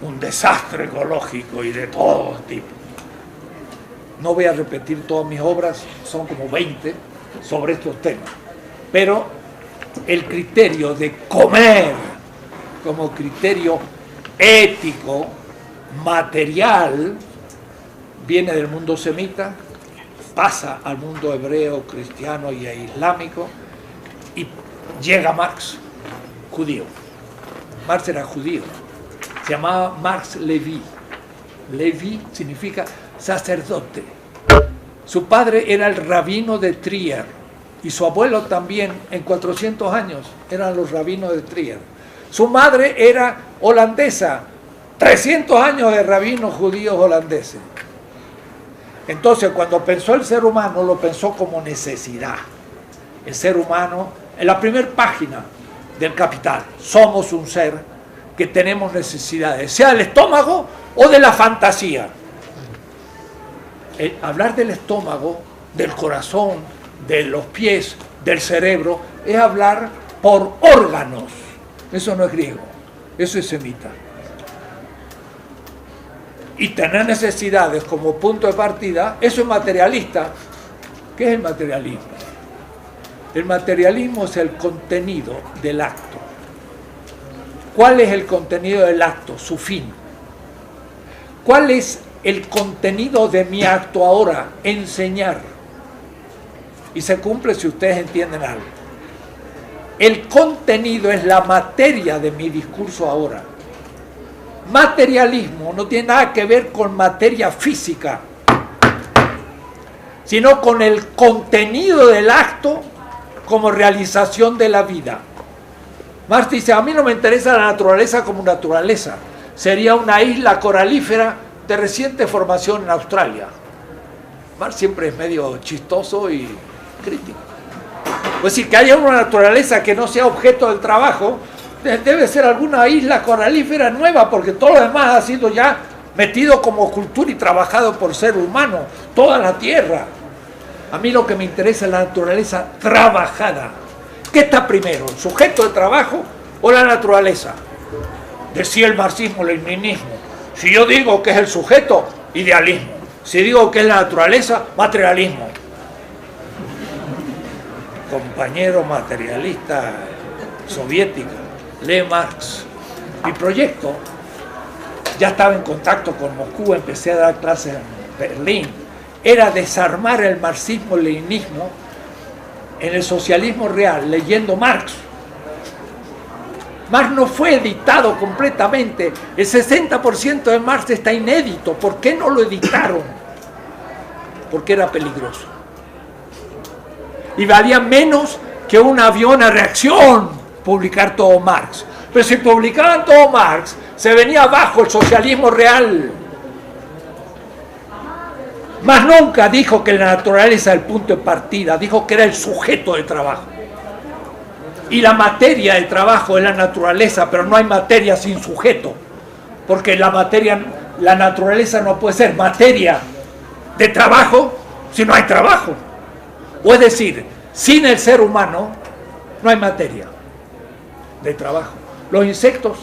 Un desastre ecológico y de todo tipo. No voy a repetir todas mis obras, son como 20 sobre estos temas. Pero el criterio de comer como criterio ético, material, viene del mundo semita, pasa al mundo hebreo, cristiano y islámico, y llega a Marx, judío. Marx era judío, se llamaba Marx Leví. Leví significa sacerdote. Su padre era el rabino de Trier, y su abuelo también, en 400 años, eran los rabinos de Trier. Su madre era holandesa, 300 años de rabinos judíos holandeses. Entonces, cuando pensó el ser humano, lo pensó como necesidad. El ser humano, en la primera página del Capital, somos un ser que tenemos necesidades, sea del estómago o de la fantasía. Hablar del estómago, del corazón, de los pies, del cerebro, es hablar por órganos. Eso no es griego, eso es semita. Y tener necesidades como punto de partida, eso es materialista. ¿Qué es el materialismo? El materialismo es el contenido del acto. ¿Cuál es el contenido del acto? Su fin. ¿Cuál es el contenido de mi acto ahora? Enseñar. Y se cumple si ustedes entienden algo. El contenido es la materia de mi discurso ahora. materialismo no tiene nada que ver con materia física, sino con el contenido del acto como realización de la vida. Marx dice, a mí no me interesa la naturaleza como naturaleza, sería una isla coralífera de reciente formación en Australia. Marx siempre es medio chistoso y crítico. Pues decir, que haya una naturaleza que no sea objeto del trabajo, debe ser alguna isla coralífera nueva, porque todo lo demás ha sido ya metido como cultura y trabajado por ser humano, toda la tierra. A mí lo que me interesa es la naturaleza trabajada. ¿Qué está primero, el sujeto de trabajo o la naturaleza? Decía el marxismo-leninismo. Si yo digo que es el sujeto, idealismo. Si digo que es la naturaleza, materialismo. Compañero materialista soviético, lee Marx. Mi proyecto, ya estaba en contacto con Moscú, empecé a dar clases en Berlín, era desarmar el marxismo-leninismo en el socialismo real, leyendo Marx. Marx no fue editado completamente, el 60% de Marx está inédito. ¿Por qué no lo editaron? Porque era peligroso. Y valía menos que un avión a reacción publicar todo Marx. Pero si publicaban todo Marx, se venía abajo el socialismo real. Mas nunca dijo que la naturaleza era el punto de partida, dijo que era el sujeto de trabajo. Y la materia de trabajo es la naturaleza, pero no hay materia sin sujeto, porque la naturaleza no puede ser materia de trabajo si no hay trabajo. O es decir, sin el ser humano no hay materia de trabajo. Los insectos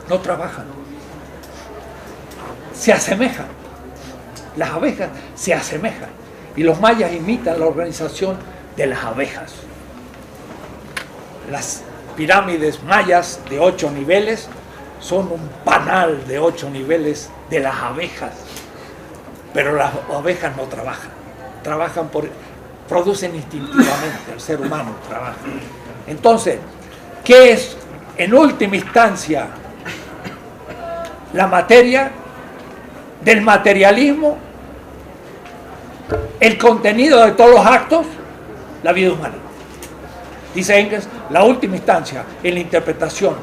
no trabajan, se asemejan. Las abejas se asemejan y los mayas imitan la organización de las abejas. Las pirámides mayas de 8 niveles son un panal de 8 niveles de las abejas, pero las abejas no trabajan, producen instintivamente, el ser humano trabaja. Entonces, ¿qué es en última instancia la materia del materialismo? El contenido de todos los actos, la vida humana. Dice Engels, la última instancia en la interpretación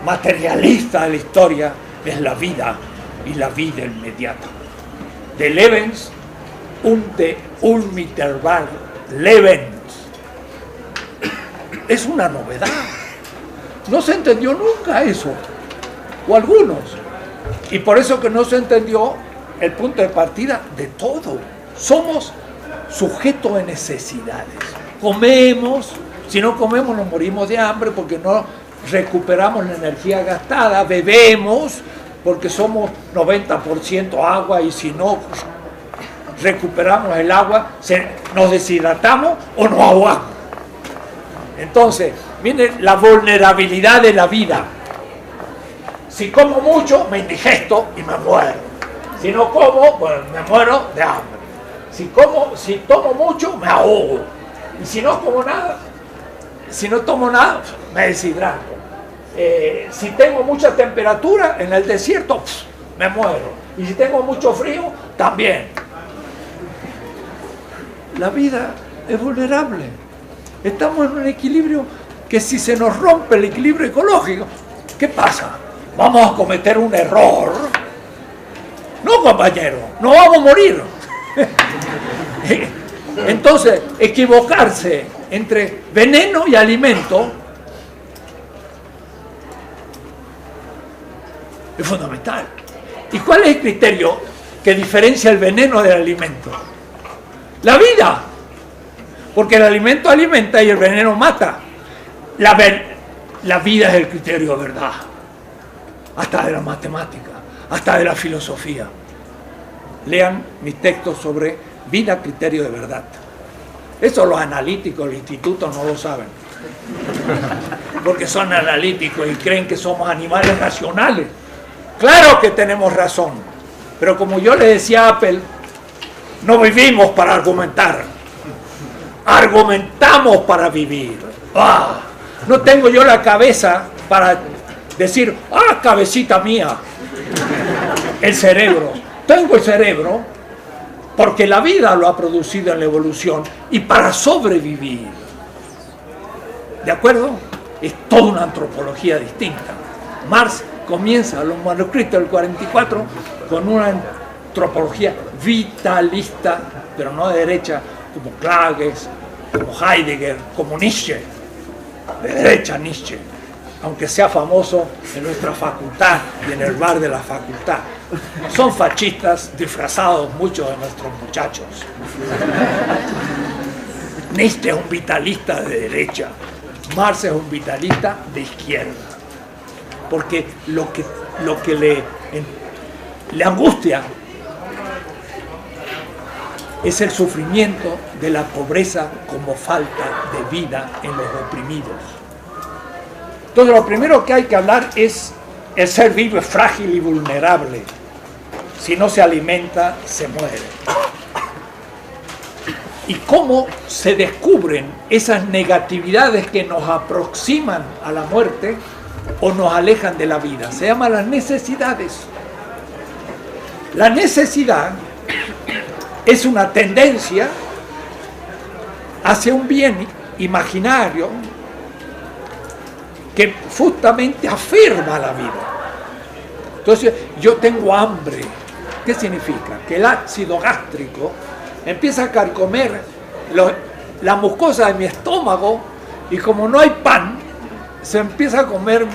materialista de la historia es la vida y la vida inmediata. De Lebens und de unmittelbar Lebens. Es una novedad. No se entendió nunca eso, o algunos. Y por eso que no se entendió el punto de partida de todo. Somos sujetos de necesidades. Comemos, si no comemos nos morimos de hambre porque no recuperamos la energía gastada. Bebemos porque somos 90% agua y si no recuperamos el agua nos deshidratamos o nos ahogamos. Entonces, miren la vulnerabilidad de la vida. Si como mucho me indigesto y me muero. Si no como, pues me muero de hambre. Si tomo mucho, me ahogo. Y si no como nada, si no tomo nada, me deshidrato. Si tengo mucha temperatura en el desierto, me muero. Y si tengo mucho frío, también. La vida es vulnerable. Estamos en un equilibrio que si se nos rompe el equilibrio ecológico, ¿qué pasa? Vamos a cometer un error. No, compañero, no vamos a morir. Entonces, equivocarse entre veneno y alimento es fundamental. ¿Y cuál es el criterio que diferencia el veneno del alimento? La vida. Porque el alimento alimenta y el veneno mata. La vida es el criterio de verdad. Hasta de la matemática, hasta de la filosofía. Lean mis textos sobre vida, criterio de verdad. Eso los analíticos del instituto no lo saben. Porque son analíticos y creen que somos animales racionales. Claro que tenemos razón. Pero como yo le decía a Apple, no vivimos para argumentar. Argumentamos para vivir. No tengo yo la cabeza para decir, ¡ah, cabecita mía! El cerebro. Tengo el cerebro porque la vida lo ha producido en la evolución y para sobrevivir. ¿De acuerdo? Es toda una antropología distinta. Marx comienza los manuscritos del 44 con una antropología vitalista, pero no de derecha, como Klages, como Heidegger, como Nietzsche, de derecha Nietzsche, aunque sea famoso en nuestra facultad y en el bar de la facultad. Son fascistas disfrazados muchos de nuestros muchachos. Nietzsche es un vitalista de derecha, Marx es un vitalista de izquierda, porque lo que le angustia es el sufrimiento de la pobreza como falta de vida en los oprimidos. Entonces lo primero que hay que hablar es el ser vivo es frágil y vulnerable. Si no se alimenta, se muere. Y cómo se descubren esas negatividades que nos aproximan a la muerte o nos alejan de la vida. Se llaman las necesidades. La necesidad es una tendencia hacia un bien imaginario que justamente afirma la vida. Entonces, yo tengo hambre. ¿Qué significa? Que el ácido gástrico empieza a carcomer la mucosa de mi estómago y como no hay pan, se empieza a comer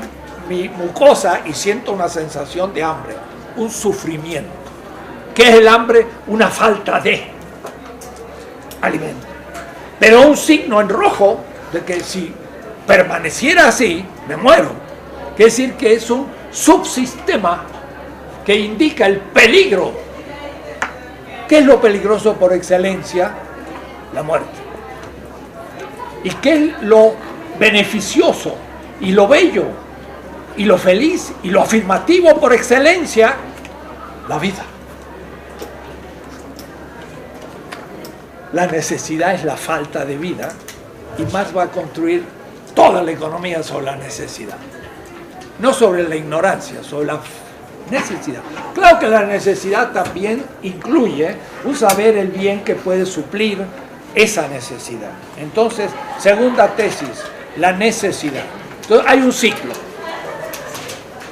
mi mucosa y siento una sensación de hambre, un sufrimiento. ¿Qué es el hambre? Una falta de alimento. Pero un signo en rojo de que si permaneciera así, me muero. Quiere decir que es un subsistema que indica el peligro. ¿Qué es lo peligroso por excelencia? La muerte. ¿Y qué es lo beneficioso y lo bello y lo feliz y lo afirmativo por excelencia? La vida. La necesidad es la falta de vida y Marx va a construir toda la economía sobre la necesidad. No sobre la ignorancia, sobre la necesidad. Claro que la necesidad también incluye un saber el bien que puede suplir esa necesidad. Entonces, segunda tesis, la necesidad. Entonces, hay un ciclo.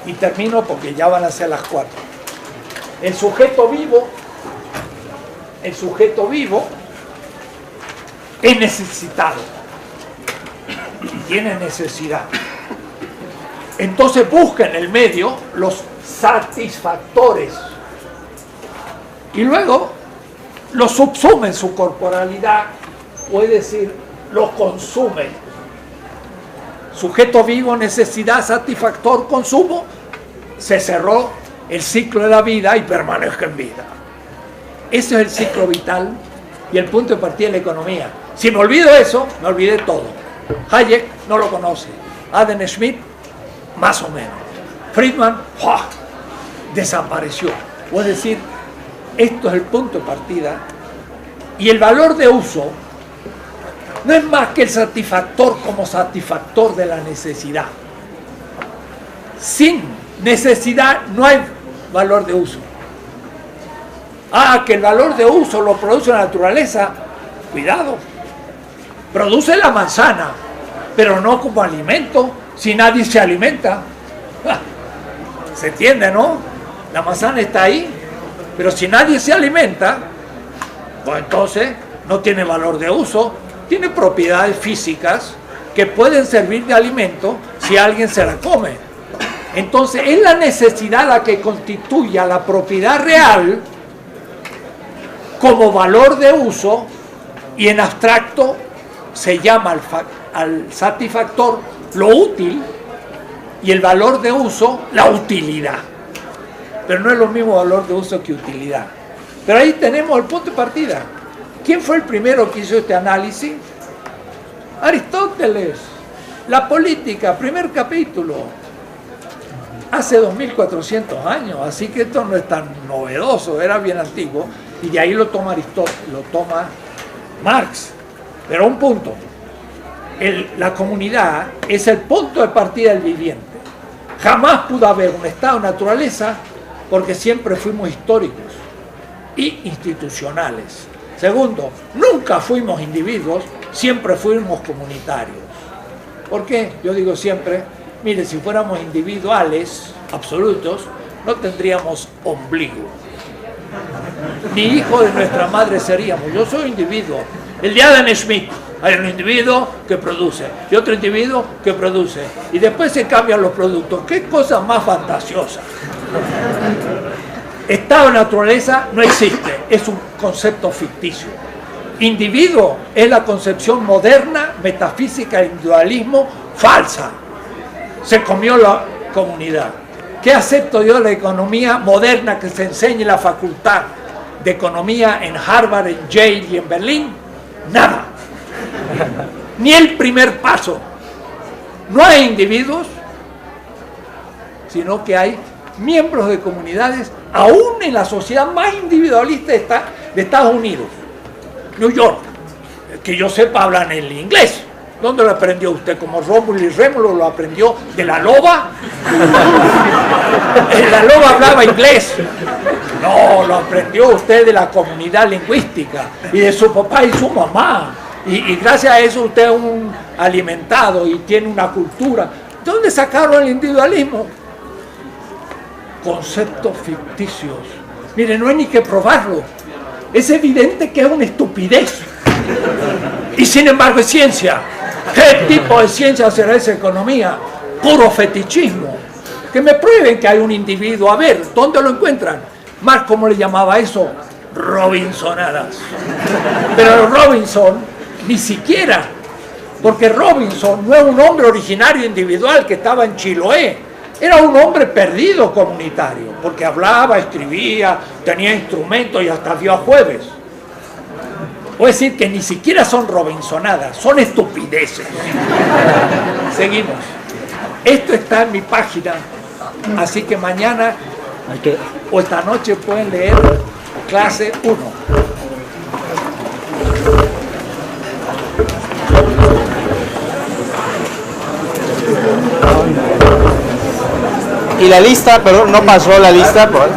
Y termino porque ya van a ser las 4. El sujeto vivo es necesitado. Tiene necesidad. Entonces busca en el medio los satisfactores y luego los subsume en su corporalidad, o es decir, los consume. Sujeto vivo, necesidad, satisfactor, consumo. Se cerró el ciclo de la vida y permanezca en vida. Ese es el ciclo vital y el punto de partida de la economía. Si me olvido eso, me olvidé todo. Hayek no lo conoce. Adam Smith, más o menos. Friedman, ¡oh!, desapareció. Es decir, esto es el punto de partida. Y el valor de uso no es más que el satisfactor como satisfactor de la necesidad. Sin necesidad no hay valor de uso. Que el valor de uso lo produce la naturaleza. Cuidado. Produce la manzana, pero no como alimento, si nadie se alimenta. ¿Se entiende, no? La manzana está ahí, pero si nadie se alimenta, pues entonces no tiene valor de uso, tiene propiedades físicas que pueden servir de alimento si alguien se la come. Entonces es la necesidad la que constituye a la propiedad real como valor de uso, y en abstracto se llama al satisfactor lo útil y el valor de uso la utilidad. Pero no es lo mismo valor de uso que utilidad. Pero ahí tenemos el punto de partida. ¿Quién fue el primero que hizo este análisis? Aristóteles. La política, primer capítulo. Hace 2400 años, así que esto no es tan novedoso, era bien antiguo, y de ahí lo toma Aristóteles, lo toma Marx. Pero un punto, la comunidad es el punto de partida del viviente. Jamás pudo haber un estado de naturaleza porque siempre fuimos históricos y institucionales. Segundo, nunca fuimos individuos, siempre fuimos comunitarios. ¿Por qué? Yo digo siempre, mire, si fuéramos individuales, absolutos, no tendríamos ombligo. Ni hijo de nuestra madre seríamos. Yo soy individuo. El de Adam Smith, hay un individuo que produce y otro individuo que produce. Y después se cambian los productos. ¿Qué cosa más fantasiosa? Estado de naturaleza no existe, es un concepto ficticio. Individuo es la concepción moderna, metafísica del individualismo falsa. Se comió la comunidad. ¿Qué acepto yo de la economía moderna que se enseña en la facultad de economía en Harvard, en Yale y en Berlín? Nada. Ni el primer paso. No hay individuos, sino que hay miembros de comunidades, aún en la sociedad más individualista de Estados Unidos, New York, que yo sepa hablan el inglés. ¿Dónde lo aprendió usted? ¿Como Rómulo y Rémulo lo aprendió de la loba? La loba hablaba inglés. No, lo aprendió usted de la comunidad lingüística y de su papá y su mamá. Y gracias a eso usted es un alimentado y tiene una cultura. ¿Dónde sacaron el individualismo? Conceptos ficticios. Mire, no hay ni que probarlo. Es evidente que es una estupidez. Y sin embargo es ciencia. ¿Qué tipo de ciencia será esa economía? Puro fetichismo. Que me prueben que hay un individuo. A ver, ¿dónde lo encuentran? Marx, ¿cómo le llamaba eso? Robinsonadas. Pero Robinson ni siquiera, porque Robinson no es un hombre originario individual que estaba en Chiloé. Era un hombre perdido comunitario, porque hablaba, escribía, tenía instrumentos y hasta vio a Jueves. Puedo decir que ni siquiera son Robinsonadas, son estupideces. Seguimos. Esto está en mi página, así que mañana o esta noche pueden leer clase 1. Y la lista, pero no pasó la lista. Por...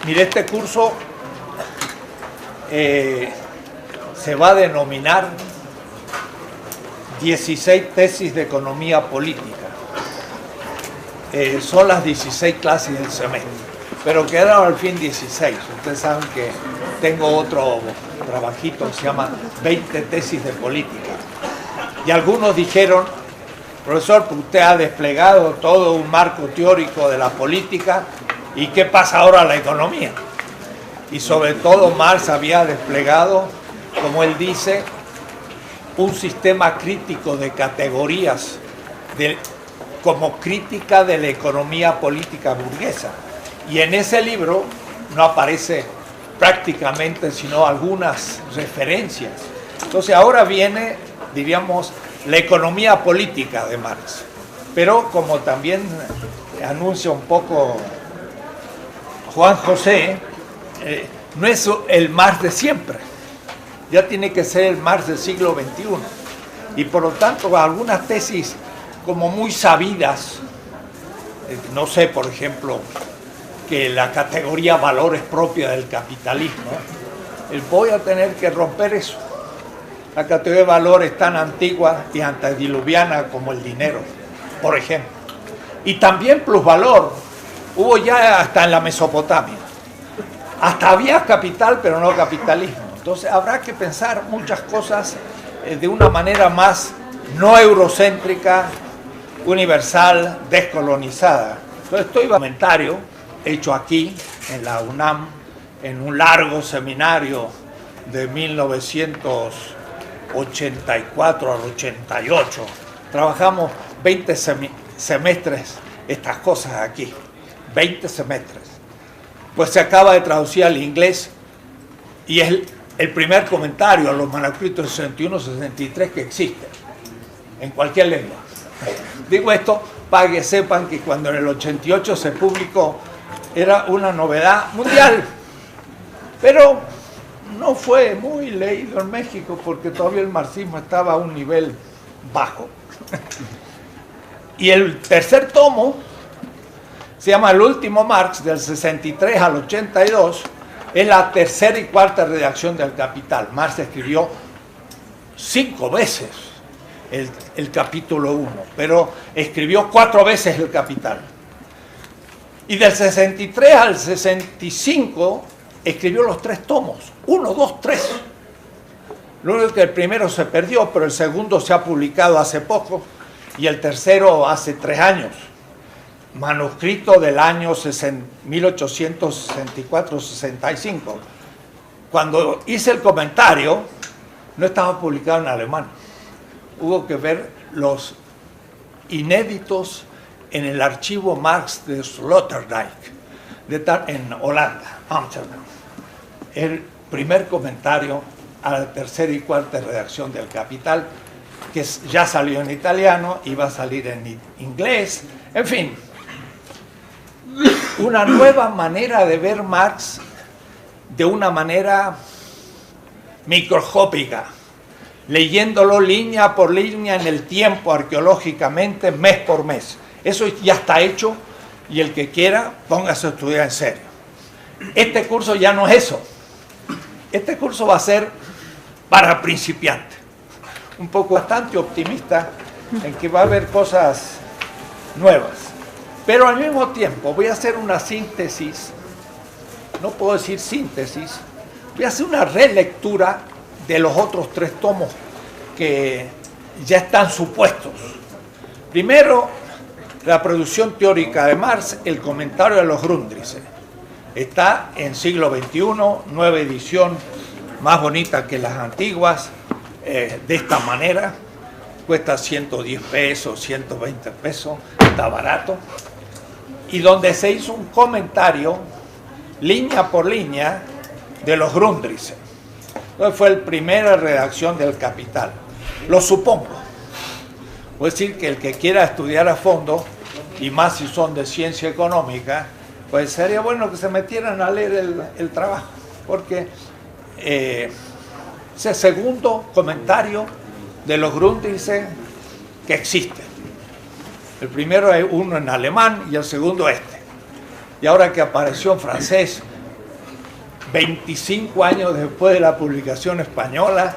Mire, este curso se va a denominar 16 tesis de economía política. Son las 16 clases del semestre, pero quedaron al fin 16. Ustedes saben que tengo otro trabajito que se llama 20 tesis de política. Y algunos dijeron, profesor, pues usted ha desplegado todo un marco teórico de la política, ¿y qué pasa ahora a la economía? Y sobre todo Marx había desplegado, como él dice, un sistema crítico de categorías como crítica de la economía política burguesa. Y en ese libro no aparece prácticamente sino algunas referencias. Entonces ahora viene, diríamos, la economía política de Marx. Pero como también anuncia un poco Juan José, no es el Marx de siempre, ya tiene que ser el Marx del siglo XXI. Y por lo tanto, algunas tesis como muy sabidas, no sé, por ejemplo, que la categoría valor es propia del capitalismo, voy a tener que romper eso. La categoría de valor es tan antigua y antediluviana como el dinero, por ejemplo. Y también plusvalor, hubo ya hasta en la Mesopotamia. Hasta había capital, pero no capitalismo. Entonces habrá que pensar muchas cosas de una manera más no eurocéntrica, universal, descolonizada. Entonces estoy en un comentario hecho aquí, en la UNAM, en un largo seminario de 1900 84 al 88. Trabajamos 20 semestres estas cosas aquí, 20 semestres. Pues se acaba de traducir al inglés y es el primer comentario a los manuscritos 61-63 que existe en cualquier lengua. Digo esto para que sepan que cuando en el 88 se publicó era una novedad mundial, pero no fue muy leído en México porque todavía el marxismo estaba a un nivel bajo. Y el tercer tomo se llama El último Marx, del 63 al 82, es la tercera y cuarta redacción del Capital. Marx escribió 5 veces el capítulo 1, pero escribió 4 veces el Capital. Y del 63 al 65 escribió los 3 tomos, 1, 2, 3. Lo único que el primero se perdió, pero el segundo se ha publicado hace poco y el tercero hace 3 años. Manuscrito del año 1864-65. Cuando hice el comentario, no estaba publicado en alemán. Hubo que ver los inéditos en el archivo Marx de Sloterdijk, en Holanda, Amsterdam. El primer comentario a la tercera y cuarta redacción del Capital, que ya salió en italiano y va a salir en inglés, en fin. Una nueva manera de ver Marx de una manera microscópica, leyéndolo línea por línea en el tiempo, arqueológicamente, mes por mes. Eso ya está hecho y el que quiera, póngase a estudiar en serio. Este curso ya no es eso. Este curso va a ser para principiantes. Un poco bastante optimista en que va a haber cosas nuevas. Pero al mismo tiempo voy a hacer una síntesis, no puedo decir síntesis, voy a hacer una relectura de los otros 3 tomos que ya están supuestos. Primero, la producción teórica de Marx, el comentario de los Grundrisse. Está en siglo XXI, nueva edición, más bonita que las antiguas, de esta manera. Cuesta 110 pesos, 120 pesos, está barato. Y donde se hizo un comentario, línea por línea, de los Grundrisse. Entonces fue la primera redacción del Capital. Lo supongo. Voy a decir que el que quiera estudiar a fondo, y más si son de ciencia económica, pues sería bueno que se metieran a leer el trabajo, porque ese segundo comentario de los Grundrisse que existe. El primero es uno en alemán y el segundo este. Y ahora que apareció en francés, 25 años después de la publicación española,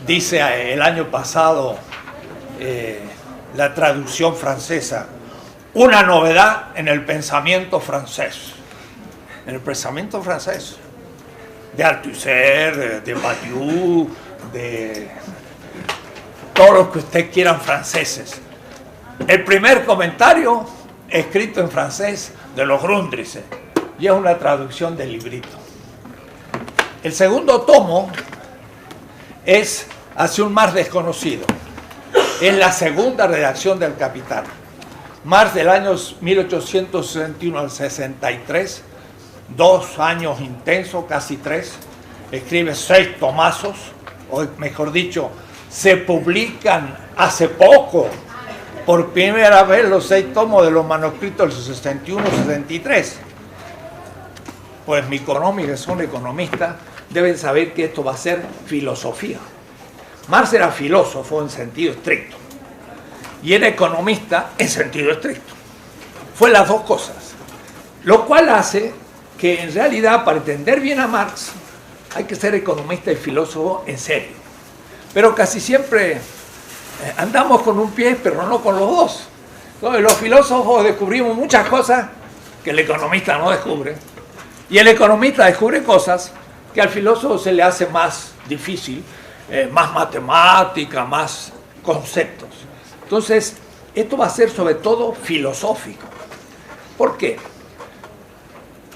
dice el año pasado la traducción francesa, una novedad en el pensamiento francés. En el pensamiento francés. De Althusser, de Badiou, de todos los que usted quieran franceses. El primer comentario escrito en francés de los Grundrisse y es una traducción del librito. El segundo tomo es hacia un Marx desconocido. Es la segunda redacción del Capital. Marx del año 1861 al 63, 2 años intensos, casi 3, escribe 6 tomazos, o mejor dicho, se publican hace poco, por primera vez, los 6 tomos de los manuscritos del 61-63. Pues mi económica, son economistas, deben saber que esto va a ser filosofía. Marx era filósofo en sentido estricto y era economista en sentido estricto. Fue las dos cosas, lo cual hace que en realidad para entender bien a Marx hay que ser economista y filósofo en serio. Pero casi siempre andamos con un pie, pero no con los dos. Entonces, los filósofos descubrimos muchas cosas que el economista no descubre, y el economista descubre cosas que al filósofo se le hace más difícil, más matemática, más conceptos. Entonces, esto va a ser sobre todo filosófico. ¿Por qué?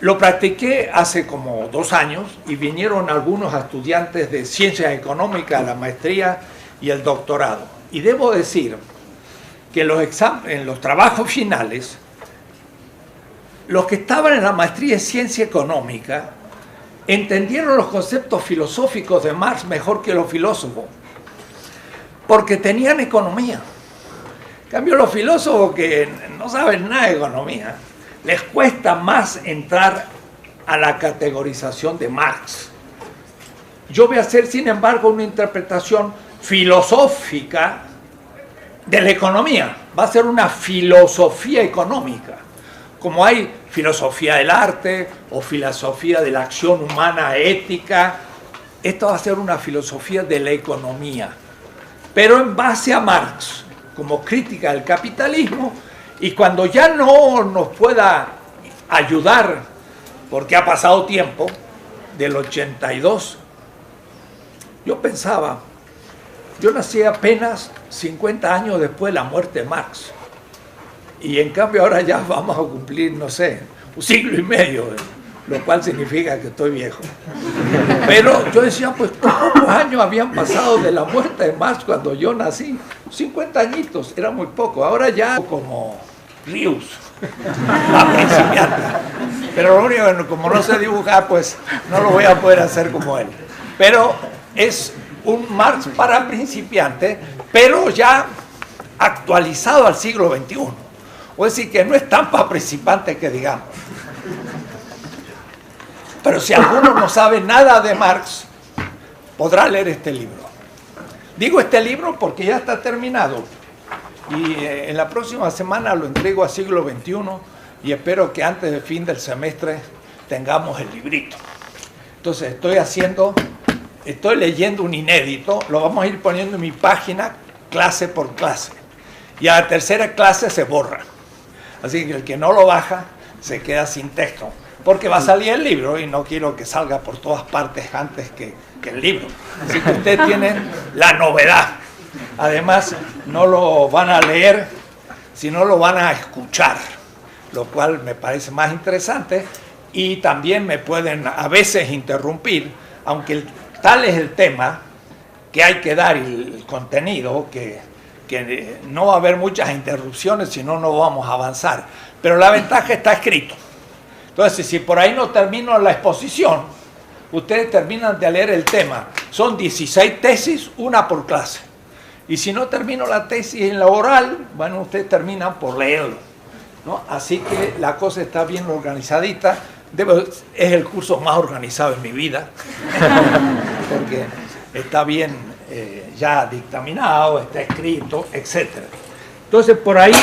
Lo practiqué hace como 2 años y vinieron algunos estudiantes de Ciencias Económicas, la maestría y el doctorado. Y debo decir que en los trabajos finales, los que estaban en la maestría en Ciencia Económica entendieron los conceptos filosóficos de Marx mejor que los filósofos, porque tenían economía. En cambio, los filósofos que no saben nada de economía, les cuesta más entrar a la categorización de Marx. Yo voy a hacer, sin embargo, una interpretación filosófica de la economía. Va a ser una filosofía económica, como hay filosofía del arte o filosofía de la acción humana ética. Esto va a ser una filosofía de la economía, pero en base a Marx, como crítica del capitalismo. Y cuando ya no nos pueda ayudar, porque ha pasado tiempo, del 82, yo pensaba, yo nací apenas 50 años después de la muerte de Marx. Y en cambio ahora ya vamos a cumplir, no sé, 1 siglo y medio, lo cual significa que estoy viejo. Pero yo decía, pues, ¿cuántos años habían pasado de la muerte de Marx cuando yo nací? 50 añitos, era muy poco. Ahora ya como Rius, a principiante. Pero lo único que como no sé dibujar, pues no lo voy a poder hacer como él. Pero es un Marx para principiantes, pero ya actualizado al siglo XXI. O es decir, que no es tan para principiantes que digamos. Pero si alguno no sabe nada de Marx, podrá leer este libro. Digo este libro porque ya está terminado. Y en la próxima semana lo entrego a siglo XXI y espero que antes del fin del semestre tengamos el librito. Entonces estoy leyendo un inédito, lo vamos a ir poniendo en mi página clase por clase. Y a la tercera clase se borra. Así que el que no lo baja se queda sin texto. Porque va a salir el libro y no quiero que salga por todas partes antes que el libro. Así que ustedes tienen la novedad. Además, no lo van a leer, sino lo van a escuchar, lo cual me parece más interesante. Y también me pueden a veces interrumpir, aunque tal es el tema que hay que dar el contenido, que no va a haber muchas interrupciones, si no, no vamos a avanzar. Pero la ventaja está escrito. Entonces, si por ahí no termino la exposición, ustedes terminan de leer el tema. Son 16 tesis, una por clase. Y si no termino la tesis en la oral, bueno, ustedes terminan por leerlo, ¿no? Así que la cosa está bien organizadita. Es el curso más organizado en mi vida, porque está bien ya dictaminado, está escrito, etc. Entonces, por ahí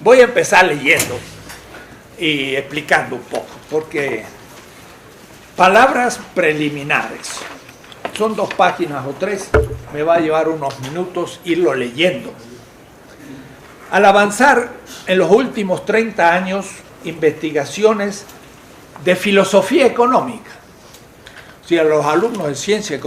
voy a empezar leyendo y explicando un poco, porque palabras preliminares. Son 2 páginas o 3, me va a llevar unos minutos irlo leyendo. Al avanzar en los últimos 30 años, investigaciones de filosofía económica, o sea, los alumnos de ciencia económica